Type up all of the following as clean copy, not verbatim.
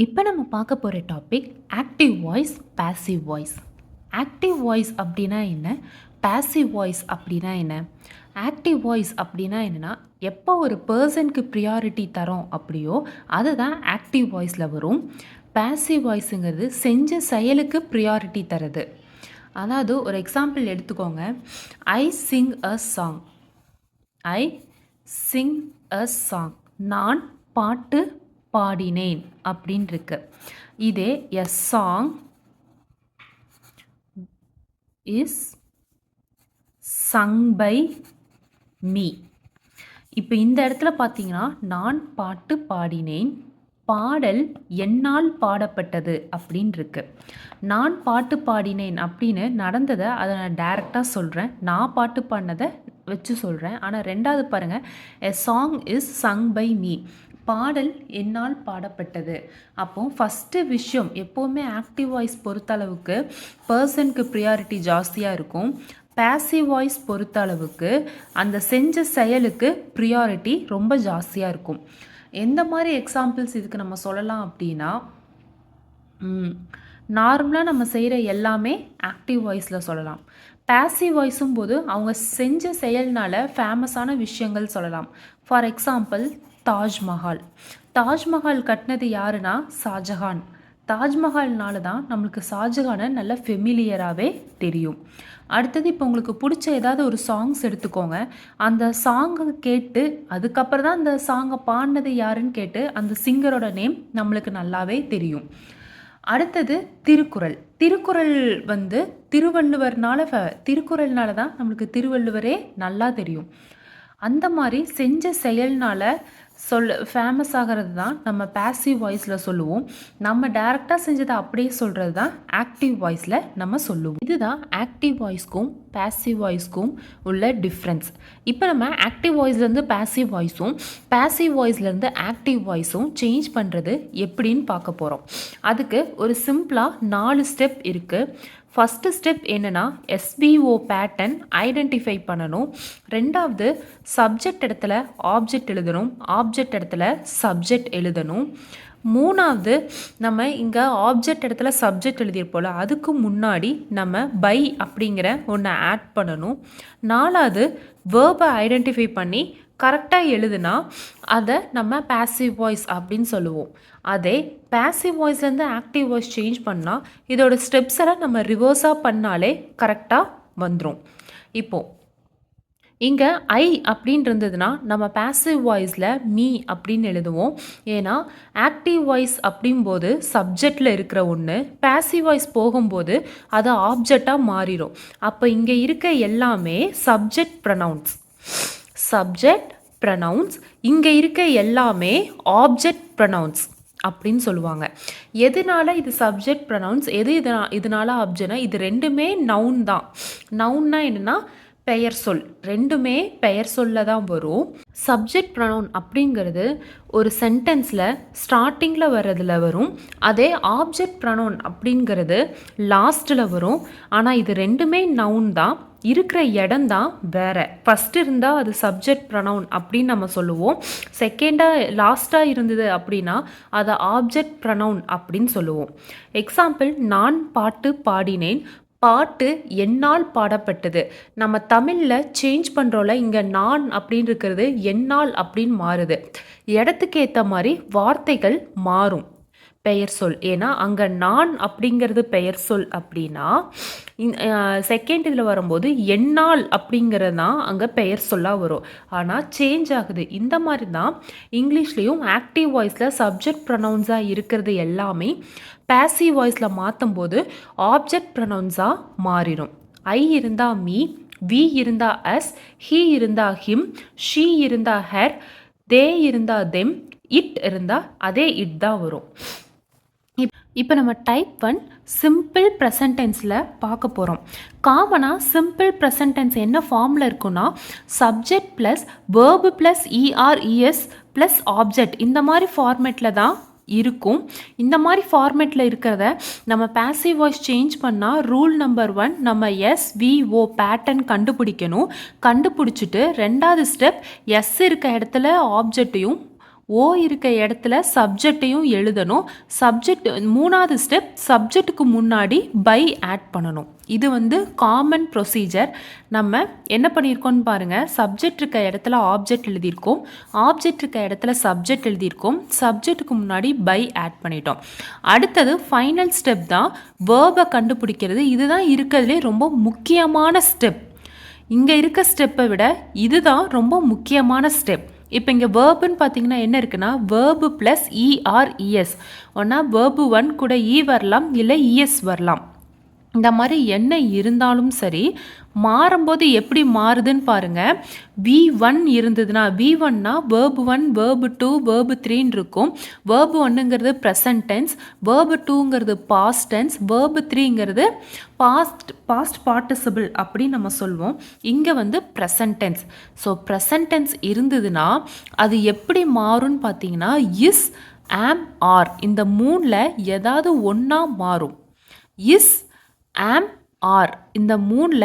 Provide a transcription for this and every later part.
இப்போ நம்ம பார்க்க போகிற topic active voice passive voice. Active voice அப்படின்னா என்ன, பாசிவ் வாய்ஸ் அப்படின்னா என்ன? ஆக்டிவ் வாய்ஸ் அப்படின்னா என்னென்னா, எப்போ ஒரு பர்சனுக்கு ப்ரியாரிட்டி தரோம் அப்படியோ அதுதான் ஆக்டிவ் வாய்ஸில் வரும். பாசிவ் வாய்ஸுங்கிறது செஞ்ச செயலுக்கு ப்ரியாரிட்டி தருது. அதாவது ஒரு எக்ஸாம்பிள் எடுத்துக்கோங்க. I sing a song. I sing a song. நான் பாட்டு பாடினேன் அப்படின்னு இருக்கு. இதே a song is sung by me. இப்போ இந்த இடத்துல பார்த்தீங்கன்னா நான் பாட்டு பாடினேன், பாடல் என்னால் பாடப்பட்டது அப்படின்னு இருக்கு. நான் பாட்டு பாடினேன் அப்படின்னு நடந்ததை அதை நான் டைரெக்டாக சொல்கிறேன், நான் பாட்டு பாடினதை வச்சு சொல்கிறேன். ஆனால் ரெண்டாவது பாருங்கள், a song is sung by me, பாடல் என்னால் பாடப்பட்டது. அப்போது ஃபஸ்ட்டு விஷயம் எப்போவுமே ஆக்டிவ் வாய்ஸ் பொறுத்தளவுக்கு பர்சனுக்கு ப்ரியாரிட்டி ஜாஸ்தியாக இருக்கும். பாசிவ் வாய்ஸ் பொறுத்த அளவுக்கு அந்த செஞ்ச செயலுக்கு ப்ரியாரிட்டி ரொம்ப ஜாஸ்தியாக இருக்கும். எந்த மாதிரி எக்ஸாம்பிள்ஸ் இதுக்கு நம்ம சொல்லலாம் அப்படின்னா, நார்மலாக நம்ம செய்கிற எல்லாமே ஆக்டிவ் வாய்ஸில் சொல்லலாம். பாசிவ் வாய்ஸும் போது அவங்க செஞ்ச செயல்னால ஃபேமஸான விஷயங்கள் சொல்லலாம். For example Taj Mahal. தாஜ்மஹால் கட்டினது யாருன்னா ஷாஜஹான். தாஜ்மஹால்னால தான் நம்மளுக்கு ஷாஜஹானை நல்ல ஃபெமிலியராகவே தெரியும். அடுத்தது இப்போ உங்களுக்கு பிடிச்ச ஏதாவது ஒரு சாங்ஸ் எடுத்துக்கோங்க. அந்த சாங்கை கேட்டு அதுக்கப்புறம் தான் அந்த சாங்கை பாடினது யாருன்னு கேட்டு அந்த சிங்கரோட நேம் நம்மளுக்கு நல்லாவே தெரியும். அடுத்தது திருக்குறள். திருக்குறள் வந்து திருக்குறள்னால தான் நம்மளுக்கு திருவள்ளுவரே நல்லா தெரியும். அந்த மாதிரி செஞ்ச செயல்னால ஃபேமஸ் ஆகிறது தான் நம்ம பாசிவ் வாய்ஸில் சொல்லுவோம். நம்ம டைரெக்டாக செஞ்சதை அப்படியே சொல்கிறது தான் ஆக்டிவ் வாய்ஸில் நம்ம சொல்லுவோம். இதுதான் ஆக்டிவ் வாய்ஸ்க்கும் பாசிவ் வாய்ஸ்க்கும் உள்ள டிஃப்ரென்ஸ். இப்போ நம்ம ஆக்டிவ் வாய்ஸ்லேருந்து பாசிவ் வாய்ஸும் பாசிவ் வாய்ஸ்லேருந்து ஆக்டிவ் வாய்ஸும் சேஞ்ச் பண்ணுறது எப்படின்னு பார்க்க போகிறோம். அதுக்கு ஒரு சிம்பிளாக 4 ஸ்டெப் இருக்குது. ஃபஸ்ட்டு ஸ்டெப் என்னென்னா, எஸ்விஓ பேட்டர்ன் ஐடென்டிஃபை பண்ணணும். ரெண்டாவது சப்ஜெக்ட் இடத்துல ஆப்ஜெக்ட் எழுதணும், ஆப்ஜெக்ட் இடத்துல சப்ஜெக்ட் எழுதணும். மூணாவது நம்ம இங்கே ஆப்ஜெக்ட் இடத்துல சப்ஜெக்ட் எழுதியிருப்போல அதுக்கு முன்னாடி நம்ம பை அப்படிங்கிற ஒன்று ஆட் பண்ணணும். நாலாவது வேர்பை ஐடென்டிஃபை பண்ணி கரெக்டாக எழுதுனா அதை நம்ம பாசிவ் வாய்ஸ் அப்படின்னு சொல்லுவோம். அதே பாசிவ் வாய்ஸ்லேருந்து ஆக்டிவ் வாய்ஸ் சேஞ்ச் பண்ணால் இதோட ஸ்டெப்ஸ் எல்லாம் நம்ம ரிவர்ஸாக பண்ணாலே கரெக்டாக வந்துடும். இப்போது இங்கே ஐ அப்படின்னு இருந்ததுன்னா நம்ம பாசிவ் வாய்ஸில் மீ அப்படின்னு எழுதுவோம். ஏன்னா ஆக்டிவ் வாய்ஸ் அப்படிங்கும்போது சப்ஜெக்டில் இருக்கிற ஒன்று, பாசிவ் வாய்ஸ் போகும்போது அது ஆப்ஜெக்டாக மாறிடும். அப்போ இங்கே இருக்க எல்லாமே சப்ஜெக்ட் ப்ரனவுன்ஸ், இங்கே இருக்க எல்லாமே ஆப்ஜெக்ட் ப்ரனவுன்ஸ் அப்படின்னு சொல்லுவாங்க. எதனால இது சப்ஜெக்ட் ப்ரனவுன்ஸ், எது இதனால ஆப்ஜெக்ட்னா இது ரெண்டுமே நவுன் தான். நவுன்னா என்னென்னா பெயர் சொல், ரெண்டுமே பெயர் சொல்ல தான் வரும். சப்ஜெக்ட் ப்ரனவுன் அப்படிங்கிறது ஒரு சென்டென்ஸில் ஸ்டார்டிங்கில் வர்றதுல வரும். அதே ஆப்ஜெக்ட் ப்ரனவுன் அப்படிங்கிறது லாஸ்ட்டில் வரும். ஆனால் இது ரெண்டுமே நவுன் தான், இருக்கிற இடம் தான் வேறு. ஃபஸ்ட்டு இருந்தால் அது சப்ஜெக்ட் ப்ரனவுன் அப்படின்னு நம்ம சொல்லுவோம். செகண்டாக லாஸ்ட்டாக இருந்தது அப்படின்னா அதை ஆப்ஜெக்ட் ப்ரனவுன் அப்படின்னு சொல்லுவோம். எக்ஸாம்பிள், நான் பாட்டு பாடினேன், பாட்டு என்னால் பாடப்பட்டது. நம்ம தமிழில் சேஞ்ச் பண்ணுறோம்ல, இங்கே நான் அப்படின்னு இருக்கிறது என்னால் அப்படின்னு மாறுது. இடத்துக்கு ஏற்ற மாதிரி வார்த்தைகள் மாறும். பெயர் சொல், ஏன்னா அங்கே நான் அப்படிங்கிறது பெயர் சொல் அப்படின்னா செகண்ட் இதில் வரும்போது என்னால் அப்படிங்கிறது தான் அங்கே பெயர் சொல்லாக வரும். ஆனால் சேஞ்ச் ஆகுது. இந்த மாதிரி தான் இங்கிலீஷ்லேயும் ஆக்டிவ் வாய்ஸில் சப்ஜெக்ட் ப்ரனவுன்ஸாக இருக்கிறது எல்லாமே பாசிவ் வாய்ஸில் மாற்றும் போது ஆப்ஜெக்ட் ப்ரனவுன்ஸாக மாறிடும். ஐ இருந்தால் மீ, வி இருந்தால் அஸ், ஹீ இருந்தால் ஹிம், ஷீ இருந்தால் ஹர், தே இருந்தால் தெம், இட் இருந்தால் அதே இட் தான் வரும். இப்போ நம்ம டைப் 1 சிம்பிள் ப்ரெசன்ட் டென்ஸில் பார்க்க போகிறோம். காமனாக சிம்பிள் ப்ரெசன்ட் டென்ஸ் என்ன ஃபார்மில் இருக்குன்னா subject plus verb plus E R E S plus object, இந்த மாதிரி ஃபார்மேட்டில் தான் இருக்கும். இந்த மாதிரி ஃபார்மேட்டில் இருக்கிறத நம்ம பாசிவ் வாய்ஸ் சேஞ்ச் பண்ணால் ரூல் நம்பர் 1 நம்ம எஸ்விஓ பேட்டர்ன் கண்டுபிடிக்கணும். கண்டுபிடிச்சிட்டு ரெண்டாவது ஸ்டெப் எஸ் இருக்க இடத்துல ஆப்ஜெக்டையும் ஓ இருக்க இடத்துல சப்ஜெக்டையும் எழுதணும். சப்ஜெக்ட் 3வது ஸ்டெப் சப்ஜெக்ட்டுக்கு முன்னாடி பை ஆட் பண்ணணும். இது வந்து காமன் ப்ரொசீஜர். நம்ம என்ன பண்ணியிருக்கோம்னு பாருங்கள். சப்ஜெக்ட் இருக்க இடத்துல ஆப்ஜெக்ட் எழுதியிருக்கோம், ஆப்ஜெக்ட் இருக்க இடத்துல சப்ஜெக்ட் எழுதியிருக்கோம், சப்ஜெக்ட்டுக்கு முன்னாடி பை ஆட் பண்ணிட்டோம். அடுத்தது ஃபைனல் ஸ்டெப் தான் வேர்பை கண்டுபிடிக்கிறது. இதுதான் இருக்கிறதுலே ரொம்ப முக்கியமான ஸ்டெப். இங்கே இருக்க ஸ்டெப்பை விட இதுதான் ரொம்ப முக்கியமான ஸ்டெப். இப்போ இங்கே வேர்புன்னு பார்த்தீங்கன்னா என்ன இருக்குன்னா, வேர்பு ப்ளஸ் இஆர்இஎஸ். ஒன்றா வேர்பு 1 கூட இ வரலாம், இல்லை இஎஸ் வரலாம். இந்த மாதிரி என்ன இருந்தாலும் சரி, மாறும்போது எப்படி மாறுதுன்னு பாருங்கள். V1 இருந்ததுன்னா, V1னா வேர்பு 1, வேர்பு 2, வேர்பு 3ன்னு இருக்கும். வேர்பு 1ங்கிறது ப்ரெசன்ட் டென்ஸ், வேர்பு 2ங்கிறது பாஸ்ட் டென்ஸ், வேர்பு 3ங்கிறது பாஸ்ட் பார்ட்டிசிபிள் அப்படின்னு நம்ம சொல்வோம். இங்கே வந்து present tense. So present tense இருந்ததுன்னா அது எப்படி மாறும்னு பார்த்தீங்கன்னா, இஸ், ஆம், ஆர் இந்த 3ல் ஏதாவது ஒன்றா மாறும். இஸ், ஆம், ஆர் இந்த 3ல்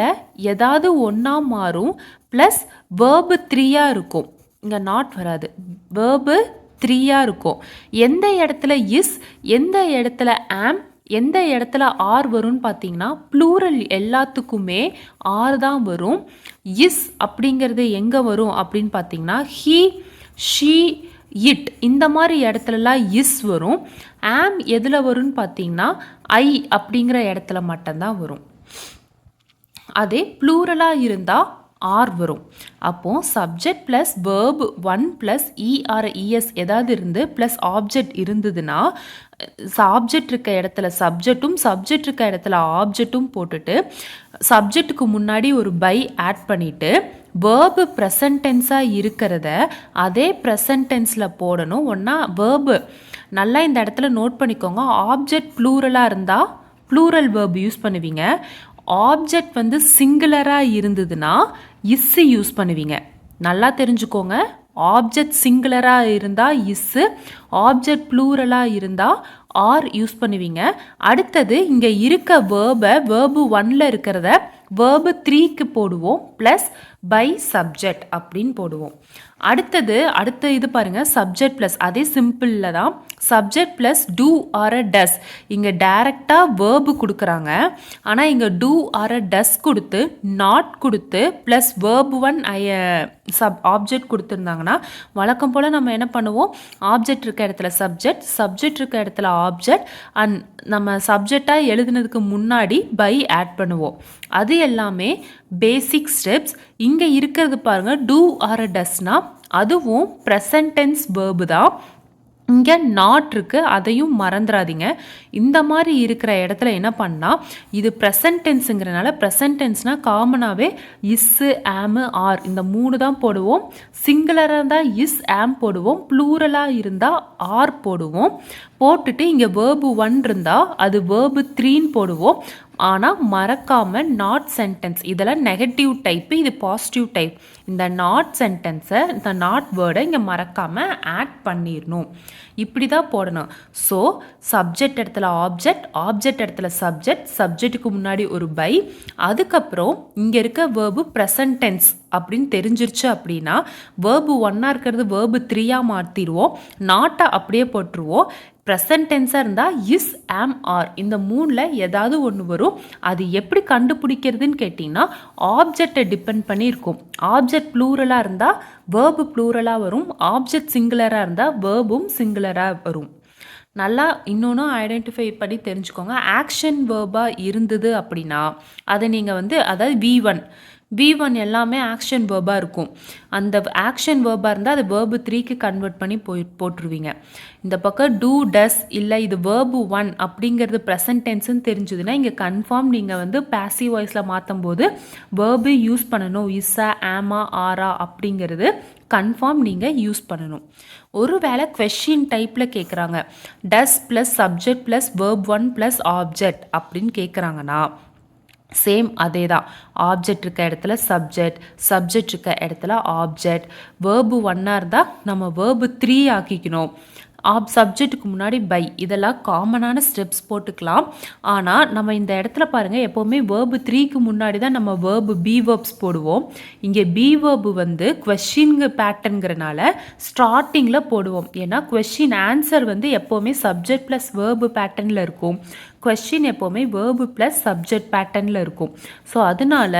ஏதாவது ஒன்றா மாறும். ப்ளஸ் வேர்பு 3யாக இருக்கும். இங்கே நாட் வராது, வேர்பு 3யாக இருக்கும். எந்த இடத்துல இஸ், எந்த இடத்துல ஆம், எந்த இடத்துல ஆர் வரும்னு பார்த்தீங்கன்னா, ப்ளூரல் எல்லாத்துக்குமே ஆர் தான் வரும். இஸ் அப்படிங்கிறது எங்கே வரும் அப்படின்னு பார்த்தீங்கன்னா, ஹீ, ஷீ, இட் இந்த மாதிரி இடத்துலலாம் இஸ் வரும். ஆம் எதில் வரும்னு பார்த்தீங்கன்னா, ஐ அப்படிங்கிற இடத்துல மட்டும்தான் வரும். அதே ப்ளூரலாக இருந்தால் ஆர் வரும். அப்போது சப்ஜெக்ட் ப்ளஸ் வேர்பு 1 ப்ளஸ் இஆர்இஎஸ் ஏதாவது இருந்து ப்ளஸ் ஆப்ஜெக்ட் இருந்ததுன்னா, ஆப்ஜெக்ட் இருக்க இடத்துல சப்ஜெக்டும், சப்ஜெக்ட் இருக்க இடத்துல ஆப்ஜெக்டும் போட்டுட்டு சப்ஜெக்ட்டுக்கு முன்னாடி ஒரு பை ஆட் பண்ணிவிட்டு வேர்பு ப்ரெசன்ட் டென்ஸாக இருக்கிறத அதே ப்ரெசன்ட் டென்ஸில் போடணும். ஒன்றா வேர்பு நல்லா இந்த இடத்துல நோட் பண்ணிக்கோங்க. ஆப்ஜெக்ட் ப்ளூரலாக இருந்தால் ப்ளூரல் வேர்பு யூஸ் பண்ணுவீங்க. ஆப்ஜெக்ட் வந்து சிங்குலராக இருந்ததுன்னா இஸ்ஸு யூஸ் பண்ணுவீங்க. நல்லா தெரிஞ்சுக்கோங்க. ஆப்ஜெக்ட் சிங்குலராக இருந்தால் இஸ்ஸு, ஆப்ஜெக்ட் ப்ளூரலாக இருந்தால் ஆர் யூஸ் பண்ணுவீங்க. அடுத்தது இங்கே இருக்க வேர்பை வேர்பு 1ல் இருக்கிறத வேர்பு 3க்கு போடுவோம், ப்ளஸ் பை சப்ஜெக்ட் அப்படின்னு போடுவோம். அடுத்த இது பாருங்கள், சப்ஜெக்ட் ப்ளஸ் அதே சிம்பிளில் தான் சப்ஜெக்ட் ப்ளஸ் டூ ஆர் அ டஸ். இங்கே டைரெக்டாக வேர்பு கொடுக்குறாங்க, ஆனால் இங்கே டூ ஆர் அ டஸ் கொடுத்து நாட் கொடுத்து ப்ளஸ் வேர்பு 1 ஆப்ஜெக்ட் கொடுத்துருந்தாங்கன்னா வழக்கம் போல் நம்ம என்ன பண்ணுவோம், ஆப்ஜெக்ட் இருக்க இடத்துல சப்ஜெக்ட், சப்ஜெக்ட் இருக்க இடத்துல ஆப்ஜெக்ட், அண்ட் நம்ம சப்ஜெக்டாக எழுதுனதுக்கு முன்னாடி பை ஆட் பண்ணுவோம். அது எல்லாமே பேசிக் ஸ்டெப்ஸ். இங்கே இருக்கிறது பாருங்கள், டூ ஆர் அ டஸ்னா அதுவும் ப்ரெசன்ட் டென்ஸ் வேர்பு தான். இங்கே நாட் இருக்குது, அதையும் மறந்துடாதீங்க. இந்த மாதிரி இருக்கிற இடத்துல என்ன பண்ணால், இது ப்ரெசன்ட் டென்ஸுங்கிறனால ப்ரெசன்ட் டென்ஸ்னால் காமனாகவே இஸ்ஸு, ஆமு, ஆர் இந்த 3 தான் போடுவோம். சிங்குலராக இருந்தால் இஸ், ஆம் போடுவோம். ப்ளூரலாக இருந்தால் ஆர் போடுவோம். போட்டுட்டு இங்கே வேர்பு 1 இருந்தால் அது வேர்பு 3ன்னு போடுவோம். ஆனால் மறக்காமல் நாட் சென்டென்ஸ், இதெல்லாம் நெகட்டிவ் டைப்பு, இது பாசிட்டிவ் டைப். இந்த நாட் சென்டென்ஸை, இந்த நாட் வேர்டை இங்கே மறக்காமல் ஆட் பண்ணிடணும். இப்படி தான் போடணும். ஸோ சப்ஜெக்ட் இடத்துல ஆப்ஜெக்ட், ஆப்ஜெக்ட் இடத்துல சப்ஜெக்ட், சப்ஜெக்ட்டுக்கு முன்னாடி ஒரு பை, அதுக்கப்புறம் இங்கே இருக்க வேர்பு ப்ரெசன்ட் டென்ஸ் அப்படின்னு தெரிஞ்சிருச்சு அப்படின்னா வேர்பு 1 இருக்கிறது வேர்பு 3 மாற்றிடுவோம், நாட்டை அப்படியே போட்டுருவோம். ப்ரெசன்ட் டென்ஸாக இருந்தால் இஸ், ஆம், ஆர் இந்த 3ல் ஏதாவது ஒன்று வரும். அது எப்படி கண்டுபிடிக்கிறதுன்னு கேட்டிங்கன்னா ஆப்ஜெக்டை டிபெண்ட் பண்ணி இருக்கும். ஆப்ஜெக்ட் ப்ளூரலாக இருந்தால் வேர்பு ப்ளூரலாக வரும், ஆப்ஜெக்ட் சிங்குலராக இருந்தால் வேர்பும் சிங்குலராக வரும். நல்லா இன்னொன்று ஐடென்டிஃபை பண்ணி தெரிஞ்சுக்கோங்க. ஆக்ஷன் வேர்பாக இருந்தது அப்படின்னா அதை நீங்கள் வந்து, அதாவது V1 எல்லாமே ஆக்ஷன் வேர்பாக இருக்கும். அந்த ஆக்ஷன் வேர்பாக இருந்தால் அது வேர்பு 3க்கு கன்வெர்ட் பண்ணி போட்டுருவீங்க. இந்த பக்கம் டூ, டஸ் இல்லை இது வேர்பு 1 அப்படிங்கிறது ப்ரெசன்ட் டென்ஸ்ன்னு தெரிஞ்சதுன்னா இங்கே கன்ஃபார்ம் நீங்கள் வந்து பாசிவ் வாய்ஸில் மாற்றும் போது வேர்பு யூஸ் பண்ணணும். இஸ்ஸா, ஆமா, ஆரா அப்படிங்கிறது கன்ஃபார்ம் நீங்கள் யூஸ் பண்ணணும். ஒருவேளை கொஸ்டின் டைப்பில் கேட்குறாங்க, does plus subject plus verb 1 plus object அப்படின்னு கேட்குறாங்கன்னா சேம் அதே தான். ஆப்ஜெக்ட் இருக்க இடத்துல சப்ஜெக்ட், சப்ஜெக்ட் இருக்க இடத்துல ஆப்ஜெக்ட். வேர்பு 1 இருந்தால் நம்ம வேர்பு 3 ஆக்கிக்கணும். சப்ஜெக்ட்டுக்கு முன்னாடி பை, இதெல்லாம் காமனான ஸ்டெப்ஸ் போட்டுக்கலாம். ஆனால் நம்ம இந்த இடத்துல பாருங்கள், எப்போவுமே வேர்பு 3க்கு முன்னாடி தான் நம்ம வேர்பு பி வேர்ப்ஸ் போடுவோம். இங்கே பி வேர்பு வந்து கொஸ்டின் பேட்டர்னுங்கிறனால ஸ்டார்டிங்கில் போடுவோம். ஏன்னா கொஸ்டின் ஆன்சர் வந்து எப்போவுமே சப்ஜெக்ட் ப்ளஸ் வேர்பு பேட்டர்னில் இருக்கும். கொஸ்டின் எப்போவுமே வேர்பு ப்ளஸ் சப்ஜெக்ட் பேட்டர்னில் இருக்கும். ஸோ அதனால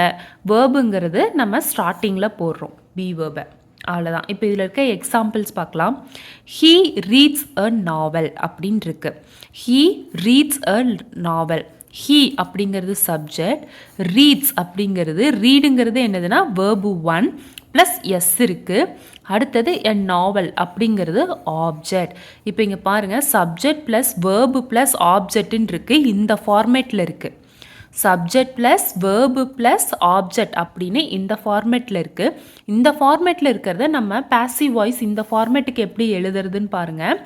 வேர்புங்கிறது நம்ம ஸ்டார்டிங்கில் போடுறோம் பி வேர்பை. அவ்வளோதான். இப்போ இதில் இருக்க எக்ஸாம்பிள்ஸ் பார்க்கலாம். ஹீ ரீட்ஸ் அ நாவல் அப்படின்னு இருக்கு. He reads a novel. He அப்படிங்கிறது சப்ஜெக்ட், ரீட்ஸ் அப்படிங்கிறது ரீடுங்கிறது என்னதுன்னா வேர்பு 1 ப்ளஸ் எஸ் இருக்குது. அடுத்தது எ நாவல் அப்படிங்கிறது ஆப்ஜெக்ட். இப்போ இங்கே பாருங்கள், சப்ஜெக்ட் ப்ளஸ் வேர்பு ப்ளஸ் ஆப்ஜெக்ட்னு இருக்குது. இந்த ஃபார்மேட்டில் இருக்குது. Subject plus verb plus object அப்படின்னு இந்த ஃபார்மேட்டில் இருக்குது. இந்த ஃபார்மேட்டில் இருக்கிறத நம்ம பாசிவ் வாய்ஸ் இந்த ஃபார்மேட்டுக்கு எப்படி எழுதுறதுன்னு பாருங்கள்.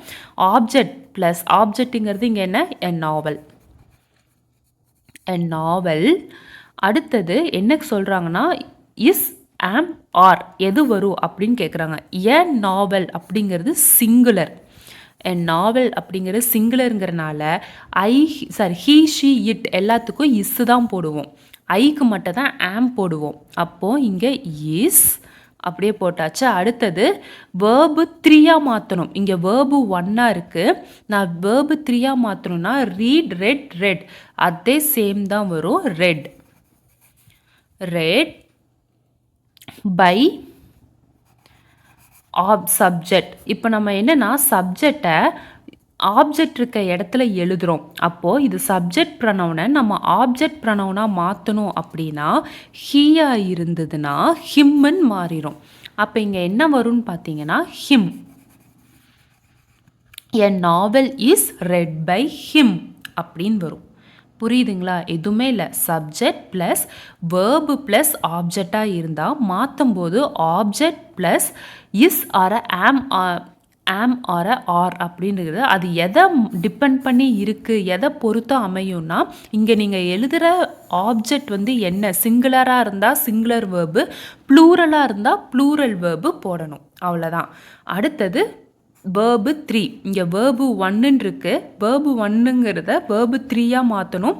ஆப்ஜெக்ட் ப்ளஸ் ஆப்ஜெக்ட்டுங்கிறது இங்கே என்ன, எ நாவல். எ நாவல். அடுத்தது என்ன சொல்கிறாங்கன்னா, இஸ் ஆம் ஆர் எது வரும் அப்படின்னு கேட்குறாங்க. எ நாவல் அப்படிங்கிறது சிங்குலர். என் நாவல் அப்படிங்கிற சிங்குலருங்கிறனால ஹீ ஷி இட் எல்லாத்துக்கும் இஸ்ஸு தான் போடுவோம். ஐக்கு மட்டும் தான் ஆம் போடுவோம். அப்போது இங்கே இஸ் அப்படியே போட்டாச்சு. அடுத்தது வேர்பு 3ஆக மாற்றணும். இங்கே வேர்பு 1ஆக இருக்குது. நான் வேர்பு 3ஆக மாற்றணும்னா ரீட், ரெட், ரெட் அதே சேம் தான் வரும். Read, read by subject. இப்போ நம்ம என்னென்னா சப்ஜெக்டை ஆப்ஜெக்ட் இருக்க இடத்துல எழுதுகிறோம். அப்போது இது சப்ஜெக்ட் ப்ரொனவுனை நம்ம ஆப்ஜெக்ட் ப்ரொனவுனாக மாற்றணும் அப்படின்னா ஹீயாக இருந்ததுன்னா ஹிம்முன்னு மாறிடும். அப்போ இங்கே என்ன வரும்னு பார்த்தீங்கன்னா him. A novel is read by him அப்படின்னு வரும். புரியுதுங்களா? எதுவுமே இல்லை. சப்ஜெக்ட் ப்ளஸ் வேர்பு ப்ளஸ் ஆப்ஜெக்டாக இருந்தால் மாற்றும் போது object plus is are am are are அப்படின்றது அது எதை டிபெண்ட் பண்ணி இருக்குது, எதை பொறுத்து அமையும்னா இங்கே நீங்கள் எழுதுகிற ஆப்ஜெக்ட் வந்து என்ன, சிங்குலராக இருந்தால் சிங்குலர் வேர்பு, ப்ளூரலாக இருந்தால் ப்ளூரல் வேர்பு போடணும். அவ்வளோதான். அடுத்தது வேர்பு 3. இங்கே வேர்பு 1ன்னு இருக்குது. வேர்பு 1ங்கிறத வேர்பு 3ஆக மாற்றணும்.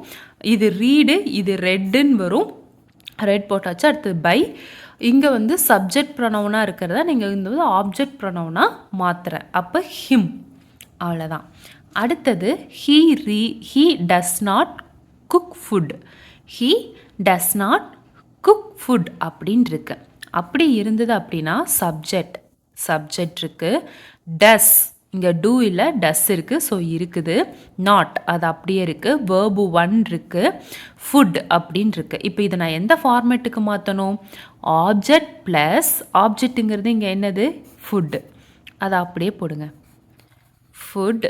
இது ரீடு, இது ரெட்டுன்னு வரும். ரெட் போட்டாச்சு. அடுத்தது பை. இங்கே வந்து சப்ஜெக்ட் ப்ரொனவுனாக இருக்கிறத நீங்கள் இந்த வந்து ஆப்ஜெக்ட் ப்ரொனவுனாக மாற்றுறேன். அப்போ ஹிம். அவ்வளோதான். அடுத்தது he does not cook food. He does not cook food அப்படின்னு இருக்கு. அப்படி இருந்தது அப்படின்னா சப்ஜெக்ட் இருக்குது. டஸ் இங்கே டூ இல்லை, டஸ் இருக்குது. ஸோ இருக்குது. நாட் அது அப்படியே இருக்குது. வேர்பு 1 இருக்குது. ஃபுட் அப்படின்னு இருக்குது. இப்போ இதை நான் எந்த ஃபார்மேட்டுக்கு மாற்றணும்? ஆப்ஜெக்ட் ப்ளஸ் ஆப்ஜெக்ட்டுங்கிறது இங்கே என்னது, ஃபுட். அதை அப்படியே போடுங்க. Food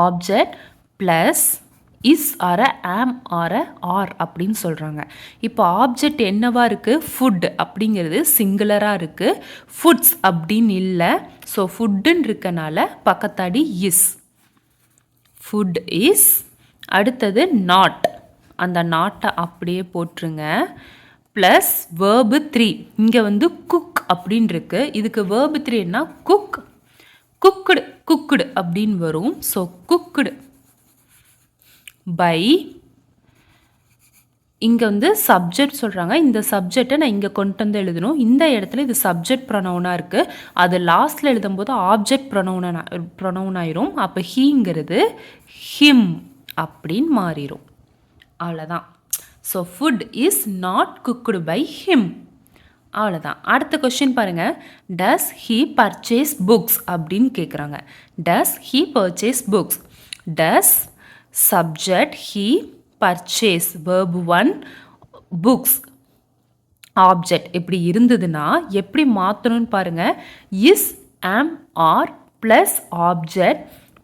object plus is are am are are அப்படின்னு சொல்கிறாங்க. இப்போ ஆப்ஜெக்ட் என்னவா இருக்குது? ஃபுட் அப்படிங்கிறது சிங்குலராக இருக்குது. ஃபுட்ஸ் அப்படின்னு இல்லை. ஸோ ஃபுட்டுன்னு இருக்கனால பக்கத்தாடி இஸ். Food is. அடுத்தது நாட். அந்த நாட்டை அப்படியே போட்டுருங்க. Plus verb 3. இங்கே வந்து குக் அப்படின்னு இருக்குது. இதுக்கு வேர்பு 3ன்னா குக்குடு அப்படின்னு வரும். So cooked by. இங்கே வந்து சப்ஜெக்ட் சொல்கிறாங்க. இந்த சப்ஜெக்டை நான் இங்கே கொண்டு வந்து எழுதணும். இந்த இடத்துல இது சப்ஜெக்ட் ப்ரொனவுனாக இருக்குது. அது லாஸ்ட்டில் எழுதும்போது ஆப்ஜெக்ட் ப்ரொனவுன் ஆயிரும். அப்போ ஹீங்கிறது ஹிம் அப்படின்னு மாறிடும். அவ்வளோதான். So food is not cooked by him. அவ்வளோதான். அடுத்த கொஸ்டின் பாருங்கள். டஸ் ஹீ பர்ச்சேஸ் புக்ஸ் அப்படின்னு கேட்குறாங்க. Does he purchase books. Does subject he purchase verb 1 books object இப்படி இருந்ததுன்னா எப்படி மாற்றணும்னு பாருங்கள். is am are plus object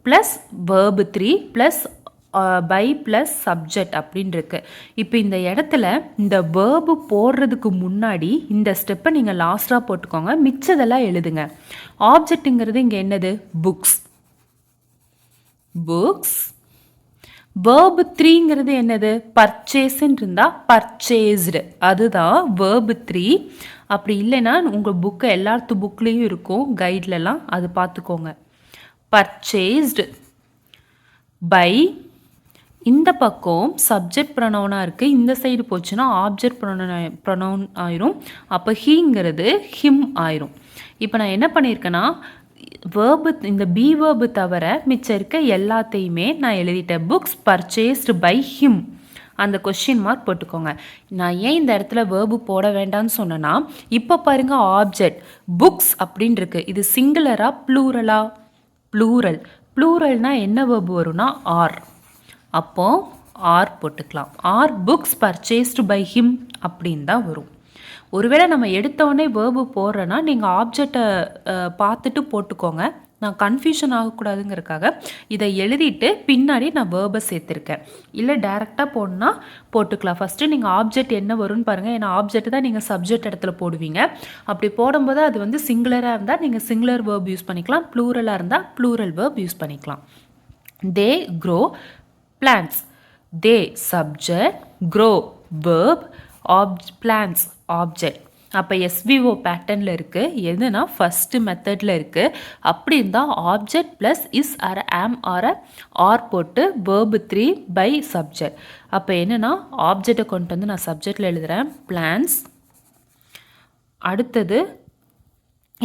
plus verb 3 plus by plus subject அப்படின்னு இருக்கு. இப்போ இந்த இடத்துல இந்த verb போடுறதுக்கு முன்னாடி இந்த ஸ்டெப்பை நீங்கள் லாஸ்ட்டாக போட்டுக்கோங்க. மிச்சதெல்லாம் எழுதுங்க. ஆப்ஜெக்ட்டுங்கிறது இங்கே என்னது, புக்ஸ். வேர்பு 3ங்கிறது என்னது, பர்ச்சேஸ்ன்னு இருந்தால் பர்ச்சேஸ்டு, அதுதான் வேர்பு 3. அப்படி இல்லைன்னா உங்கள் புக்கை எல்லாத்து புக்லேயும் இருக்கும், கைட்லலாம் அது பார்த்துக்கோங்க. பர்ச்சேஸ்டு பை, இந்த பக்கம் சப்ஜெக்ட் ப்ரொனவுனாக இருக்குது, இந்த சைடு போச்சுன்னா ஆப்ஜெக்ட் ப்ரொனவுன் ஆயிரும். அப்போ ஹீங்கிறது ஹிம் ஆயிரும். இப்போ நான் என்ன பண்ணியிருக்கேன்னா வேர்பு, இந்த பி வேர்பு தவிர மிச்சம் இருக்க எல்லாத்தையுமே நான் எழுதிட்டேன். புக்ஸ் பர்ச்சேஸ்டு பை ஹிம், அந்த கொஸ்டின் மார்க் போட்டுக்கோங்க. நான் ஏன் இந்த இடத்துல வேர்பு போட வேண்டாம்னு சொன்னேன்னா, இப்போ பாருங்கள் ஆப்ஜெக்ட் புக்ஸ் அப்படின்னு இருக்கு, இது சிங்குலரா ப்ளூரலா? ப்ளூரல். ப்ளூரல்னால் என்ன வேர்பு வரும்னா ஆர். அப்போ ஆர் போட்டுக்கலாம். Are books purchased by him அப்படின்னு தான் வரும். ஒருவேளை நம்ம எடுத்தோடனே வேர்பு போடுறேன்னா நீங்கள் ஆப்ஜெக்டை பார்த்துட்டு போட்டுக்கோங்க. நான் கன்ஃபியூஷன் ஆகக்கூடாதுங்கிறதுக்காக இதை எழுதிட்டு பின்னாடி நான் வேர்பை சேர்த்துருக்கேன். இல்லை டேரெக்டாக போடணுன்னா போட்டுக்கலாம். ஃபஸ்ட்டு நீங்கள் ஆப்ஜெக்ட் என்ன வரும்னு பாருங்கள். ஏன்னா ஆப்ஜெக்ட் தான் நீங்கள் சப்ஜெக்ட் இடத்துல போடுவீங்க. அப்படி போடும்போது அது வந்து சிங்குலராக இருந்தால் நீங்கள் சிங்குலர் வேர்ப் யூஸ் பண்ணிக்கலாம், ப்ளூரலாக இருந்தால் ப்ளூரல் வேர்ப் யூஸ் பண்ணிக்கலாம். தே grow plants. They subject, grow verb, plants object. அப்போ எஸ்விஓ பேட்டர்னில் இருக்குது. எதுனா ஃபஸ்ட்டு மெத்தடில் இருக்குது. அப்படி இருந்தால் object plus is are am are R போட்டு வேர்பு 3 பை சப்ஜெக்ட். அப்போ என்னென்னா ஆப்ஜெக்டை கொண்டு வந்து நான் சப்ஜெக்டில் எழுதுகிறேன் பிளான்ஸ். அடுத்தது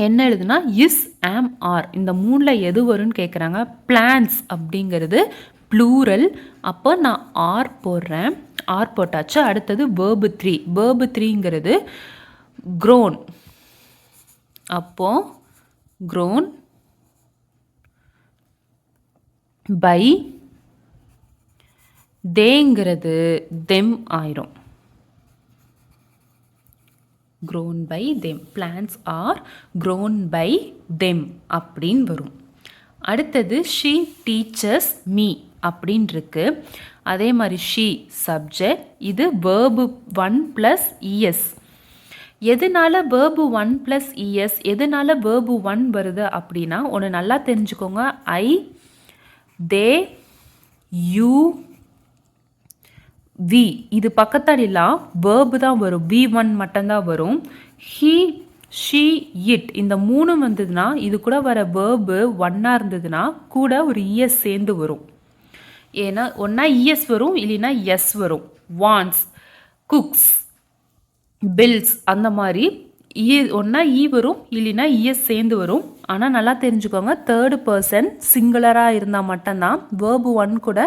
என்ன எழுதுனா இஸ் ஆம் ஆர், இந்த மூணில் எது வரும்னு கேட்குறாங்க. பிளான்ஸ் அப்படிங்கிறது ப்ளூரல். அப்போ நான் ஆர் போடுறேன். ஆர் போட்டாச்சு. அடுத்தது வேர்பு 3. வேர்பு 3ங்கிறது க்ரோன். அப்போ க்ரோன் பை, தேங்கிறது தெம் ஆயிரும். grown by them. Plants are grown by them அப்படின்னு வரும். அடுத்தது she teaches me அப்படின்னு இருக்கு. அதே மாதிரி she subject, இது verb 1 plus es. எதனால verb 1 plus es, எதனால verb 1 வருது அப்படின்னா ஒன்று நல்லா தெரிஞ்சுக்கோங்க. I, they, you, we, இது பக்கத்தாடிலாம் verb தான் வரும், v1 மட்டும்தான் வரும். he, she, it, இந்த மூணு வந்ததுன்னா இது கூட வர verb 1 இருந்ததுன்னா கூட ஒரு es சேர்ந்து வரும். ஏன்னா ஒன்றா es வரும், இல்லைன்னா s வரும். wants, cooks, பில்ஸ், அந்த மாதிரி ஒன்றா ஈ வரும், இல்லைன்னா இஎஸ் சேர்ந்து வரும். ஆனால் நல்லா தெரிஞ்சுக்கோங்க, தேர்டு பர்சன் சிங்குலராக இருந்தால் மட்டும்தான் வேர்பு 1 கூட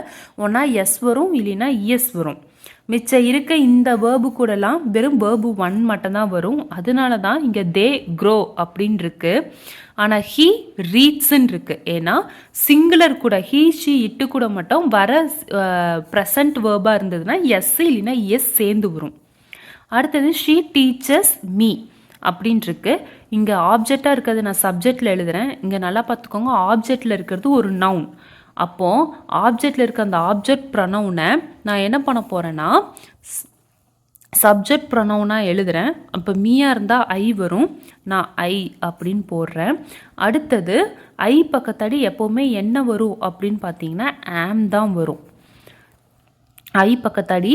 ஒன்றா எஸ் வரும், இல்லைன்னா இஎஸ் வரும். மிச்சம் இருக்க இந்த வேர்பு கூடலாம் வெறும் வேர்பு 1 மட்டும்தான் வரும். அதனால தான் இங்கே தே க்ரோ அப்படின்னு இருக்கு. ஆனால் ஹீ ரீட்ஸ்ன்னு இருக்கு. ஏன்னா சிங்குலர் கூட ஹீ ஷி இட்டு கூட மட்டும் வர ப்ரெசன்ட் வேர்பாக இருந்ததுன்னா எஸ் இல்லைன்னா எஸ் சேர்ந்து வரும். அடுத்தது ஷீ டீச்சர்ஸ் மீ அப்படின்ட்டுருக்கு. இங்கே ஆப்ஜெக்டாக இருக்கிறது நான் சப்ஜெக்டில் எழுதுகிறேன். இங்கே நல்லா பார்த்துக்கோங்க, ஆப்ஜெக்டில் இருக்கிறது ஒரு நவுன். அப்போது ஆப்ஜெக்டில் இருக்க அந்த ஆப்ஜெக்ட் ப்ரொனவுனை நான் என்ன பண்ண போகிறேன்னா சப்ஜெக்ட் ப்ரொனவுனாக எழுதுகிறேன். அப்போ மீயாக இருந்தால் ஐ வரும், நான் ஐ அப்படின்னு போடுறேன். அடுத்தது ஐ பக்கத்தாடி எப்போவுமே என்ன வரும் அப்படின்னு பார்த்தீங்கன்னா ஆம் தான் வரும். ஐ பக்கத்தாடி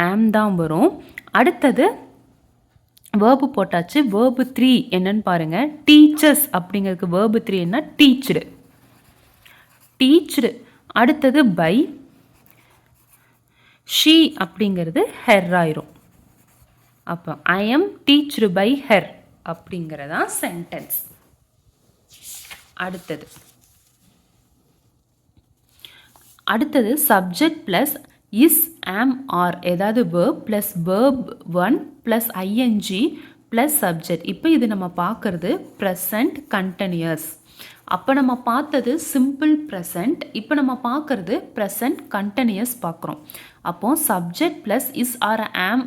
ஆம் தான் வரும். அடுத்தது வேர்பு போட்டாச்சு. வேர்பு 3 என்னன்னு பாருங்க. டீச்சர்ஸ் அப்படிங்கிறதுக்கு வேர்பு 3 என்ன? டீச்டு. டீச்டு. அடுத்தது பை. ஷீ அப்படிங்கிறது ஹெர் ஆயிரும். அப்போ I am teached by her அப்படிங்கிறதா சென்டென்ஸ். அடுத்தது subject plus is am are, ஏதாவது verb plus verb 1 plus ING plus subject. இப்போ இது நம்ம பார்க்குறது ப்ரெசண்ட் கண்டினியூஸ். அப்போ நம்ம பார்த்தது சிம்பிள் ப்ரெசண்ட், இப்போ நம்ம பார்க்குறது ப்ரெசண்ட் கண்டினியூஸ் பார்க்குறோம். அப்போது subject plus is are am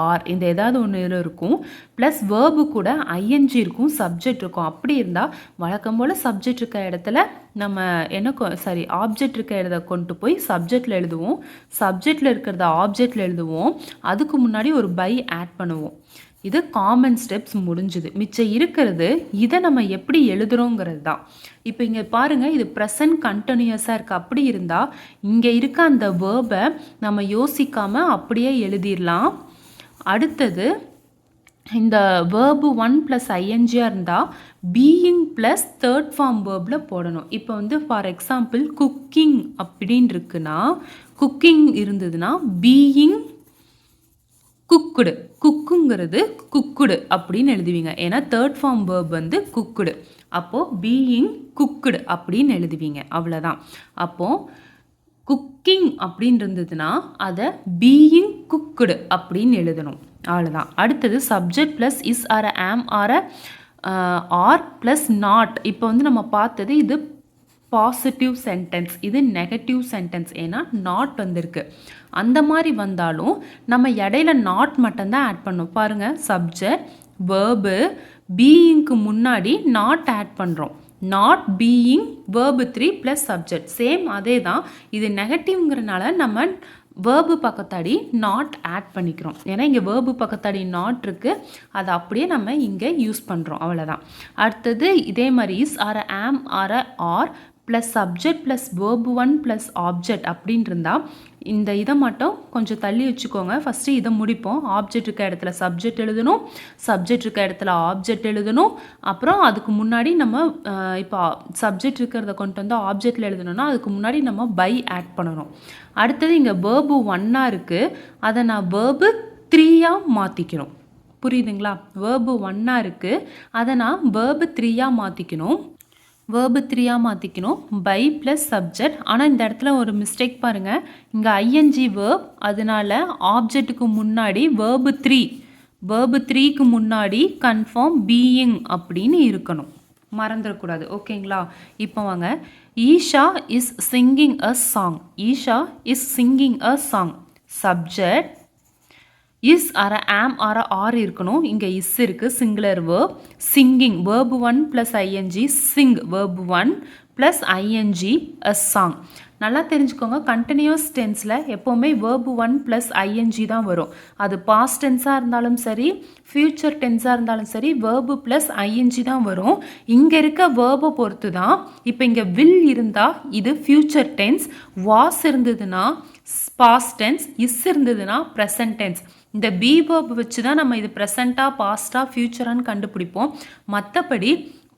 R இந்த ஏதாவது ஒன்று இருக்கும், ப்ளஸ் வேர்பு கூட ஐஎன்ஜி இருக்கும், சப்ஜெக்ட் இருக்கும். அப்படி இருந்தால் வழக்கம் போல் சப்ஜெக்ட் இருக்க இடத்துல நம்ம ஆப்ஜெக்ட் இருக்க இடத்த கொண்டு போய் சப்ஜெக்டில் எழுதுவோம், சப்ஜெக்டில் இருக்கிறத ஆப்ஜெக்டில் எழுதுவோம், அதுக்கு முன்னாடி ஒரு பை ஆட் பண்ணுவோம். இது காமன் ஸ்டெப்ஸ் முடிஞ்சுது. மிச்சம் இருக்கிறது இதை நம்ம எப்படி எழுதுகிறோங்கிறது தான். இப்போ இங்கே பாருங்கள், இது ப்ரெசன்ட் கண்டினியூஸாக இருக்குது. அப்படி இருந்தால் இங்கே இருக்க அந்த வேர்பை நம்ம யோசிக்காமல் அப்படியே எழுதிடலாம். அடுத்தது இந்த வேர்பு 1 ப்ளஸ் ஐஎன்ஜியாக இருந்தால் being plus third form waybill போடணும். இப்போ வந்து ஃபார் எக்ஸாம்பிள் குக்கிங் அப்படின்னு இருக்குன்னா, குக்கிங் இருந்ததுன்னா பீயிங் குக்குடு, குக்குங்கிறது குக்குடு அப்படின்னு எழுதுவீங்க. ஏன்னா தேர்ட் ஃபார்ம் வேர்ப் வந்து குக்குடு. அப்போது பீயிங் குக்குடு அப்படின்னு எழுதுவீங்க. அவ்வளோதான். அப்போது குக்கிங் அப்படின்னு இருந்ததுன்னா அதை பீயிங் குக்குடு அப்படின்னு எழுதணும். அவ்வளோதான். அடுத்தது subject plus is are am are are plus not. இப்போ வந்து நம்ம பார்த்தது இது பாசிட்டிவ் சென்டென்ஸ், இது நெகட்டிவ் சென்டென்ஸ். ஏன்னா நாட் வந்திருக்கு. அந்த மாதிரி வந்தாலும் நம்ம இடையில நாட் மட்டும்தான் ஆட் பண்ணோம். பாருங்கள், சப்ஜெக்ட் வேர்பு பீயிங்க்கு முன்னாடி நாட் ஆட் பண்ணுறோம். Not being verb 3 plus subject same அதே தான். இது நெகட்டிவ்ங்கிறனால நம்ம வேர்பு பக்கத்தாடி நாட் ஆட் பண்ணிக்கிறோம். ஏன்னா இங்கே வேர்பு பக்கத்தாடி நாட் இருக்குது, அதை அப்படியே நம்ம இங்கே யூஸ் பண்ணுறோம். அவ்வளோதான். அடுத்தது இதே மாதிரி is are am are are plus subject plus verb 1 plus object அப்படின்னு இருந்தால் இந்த இதை மட்டும் கொஞ்சம் தள்ளி வச்சுக்கோங்க. ஃபஸ்ட்டு இதை முடிப்போம். ஆப்ஜெக்ட் இருக்க இடத்துல சப்ஜெக்ட் எழுதணும், சப்ஜெக்ட் இருக்க இடத்துல ஆப்ஜெக்ட் எழுதணும். அப்புறம் அதுக்கு முன்னாடி நம்ம இப்போ சப்ஜெக்ட் இருக்கிறத கொண்டு வந்து ஆப்ஜெக்டில் எழுதணும்னா அதுக்கு முன்னாடி நம்ம பை ஆட் பண்ணணும். அடுத்தது இங்கே வேர்பு 1 இருக்குது, அதை நான் வேர்பு 3 மாற்றிக்கணும். புரியுதுங்களா? வேர்பு 1 இருக்குது, அதை நான் வேர்பு 3 மாற்றிக்கணும். வேர்பு 3 மாற்றிக்கணும். By plus subject. ஆனால் இந்த இடத்துல ஒரு மிஸ்டேக் பாருங்கள். இங்கே ஐஎன்ஜி வேர்ப், அதனால ஆப்ஜெக்ட்டுக்கு முன்னாடி வேர்பு 3, வேர்பு 3க்கு முன்னாடி கன்ஃபார்ம் பீயிங் அப்படின்னு இருக்கணும். மறந்துடக்கூடாது. ஓகேங்களா? இப்போ வாங்க. Isha is singing a song. Isha is singing a song. Subject is are am are are இருக்கணும். இங்கே இஸ் இருக்குது, singular verb. Singing verb 1 plus ING, sing verb 1 plus ING a song. நல்லா தெரிஞ்சுக்கோங்க, கண்டினியூஸ் டென்ஸில் எப்போவுமே வேர்பு 1 ப்ளஸ் ஐஎன்ஜி தான் வரும். அது past டென்ஸாக இருந்தாலும் சரி, ஃப்யூச்சர் டென்ஸாக இருந்தாலும் சரி, வேர்பு ப்ளஸ் ஐஎன்ஜி தான் வரும். இங்கே இருக்க வேர்பை பொறுத்து தான். இப்போ இங்கே வில் இருந்தால் இது ஃப்யூச்சர் டென்ஸ், வாஸ் இருந்ததுன்னா பாஸ்ட் டென்ஸ், இஸ் இருந்ததுன்னா ப்ரெசன்ட் டென்ஸ். இந்த பி வேர்ப் வச்சு தான் நம்ம இது ப்ரெசண்ட்டாக, பாஸ்ட்டாக, ஃப்யூச்சரான்னு கண்டுபிடிப்போம். மற்றபடி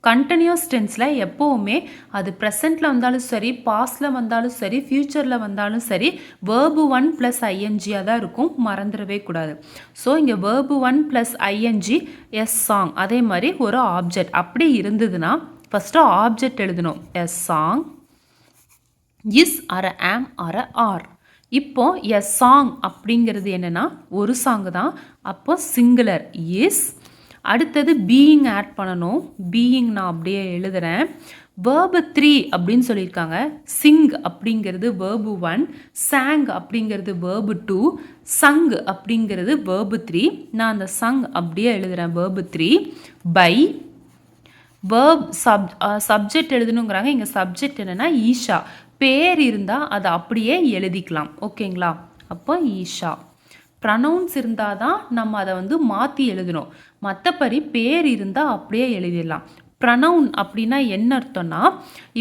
கண்டினியூஸ் டென்ஸில் எப்போவுமே அது ப்ரெசண்ட்டில் வந்தாலும் சரி, பாஸ்டில் வந்தாலும் சரி, ஃப்யூச்சரில் வந்தாலும் சரி, வேர்பு 1 ப்ளஸ் ஐஎன்ஜியாக தான் இருக்கும். மறந்துடவே கூடாது. ஸோ இங்கே வேர்பு 1 ப்ளஸ் ஐஎன்ஜி எஸ் சாங். அதே மாதிரி ஒரு ஆப்ஜெக்ட் அப்படி இருந்ததுன்னா ஃபஸ்ட்டு ஆப்ஜெக்ட் எழுதணும். எஸ் song is are am are are. இப்போ எ சாங் அப்படிங்கிறது என்னென்னா ஒரு சாங் தான். அப்போ சிங்குலர் இஸ். அடுத்தது பீயிங் ஆட் பண்ணணும். பீயிங் நான் அப்படியே எழுதுகிறேன். வேர்பு 3 அப்படின்னு சொல்லியிருக்காங்க. சிங் அப்படிங்கிறது வேர்பு 1, சாங் அப்படிங்கிறது வேர்பு 2, சங் அப்படிங்கிறது வேர்பு 3. நான் அந்த சங் அப்படியே எழுதுகிறேன். Verb 3 by verb subject எழுதணுங்கிறாங்க. இங்கே சப்ஜெக்ட் என்னென்னா ஈஷா. பேர் இருந்தால் அதை அப்படியே எழுதிக்கலாம். ஓகேங்களா? அப்போ ஈஷா. ப்ரனவுன்ஸ் இருந்தால் தான் நம்ம அதை வந்து மாற்றி எழுதணும். மற்றபடி பேர் இருந்தால் அப்படியே எழுதிடலாம். ப்ரனவுன் அப்படின்னா என்ன அர்த்தம்னா,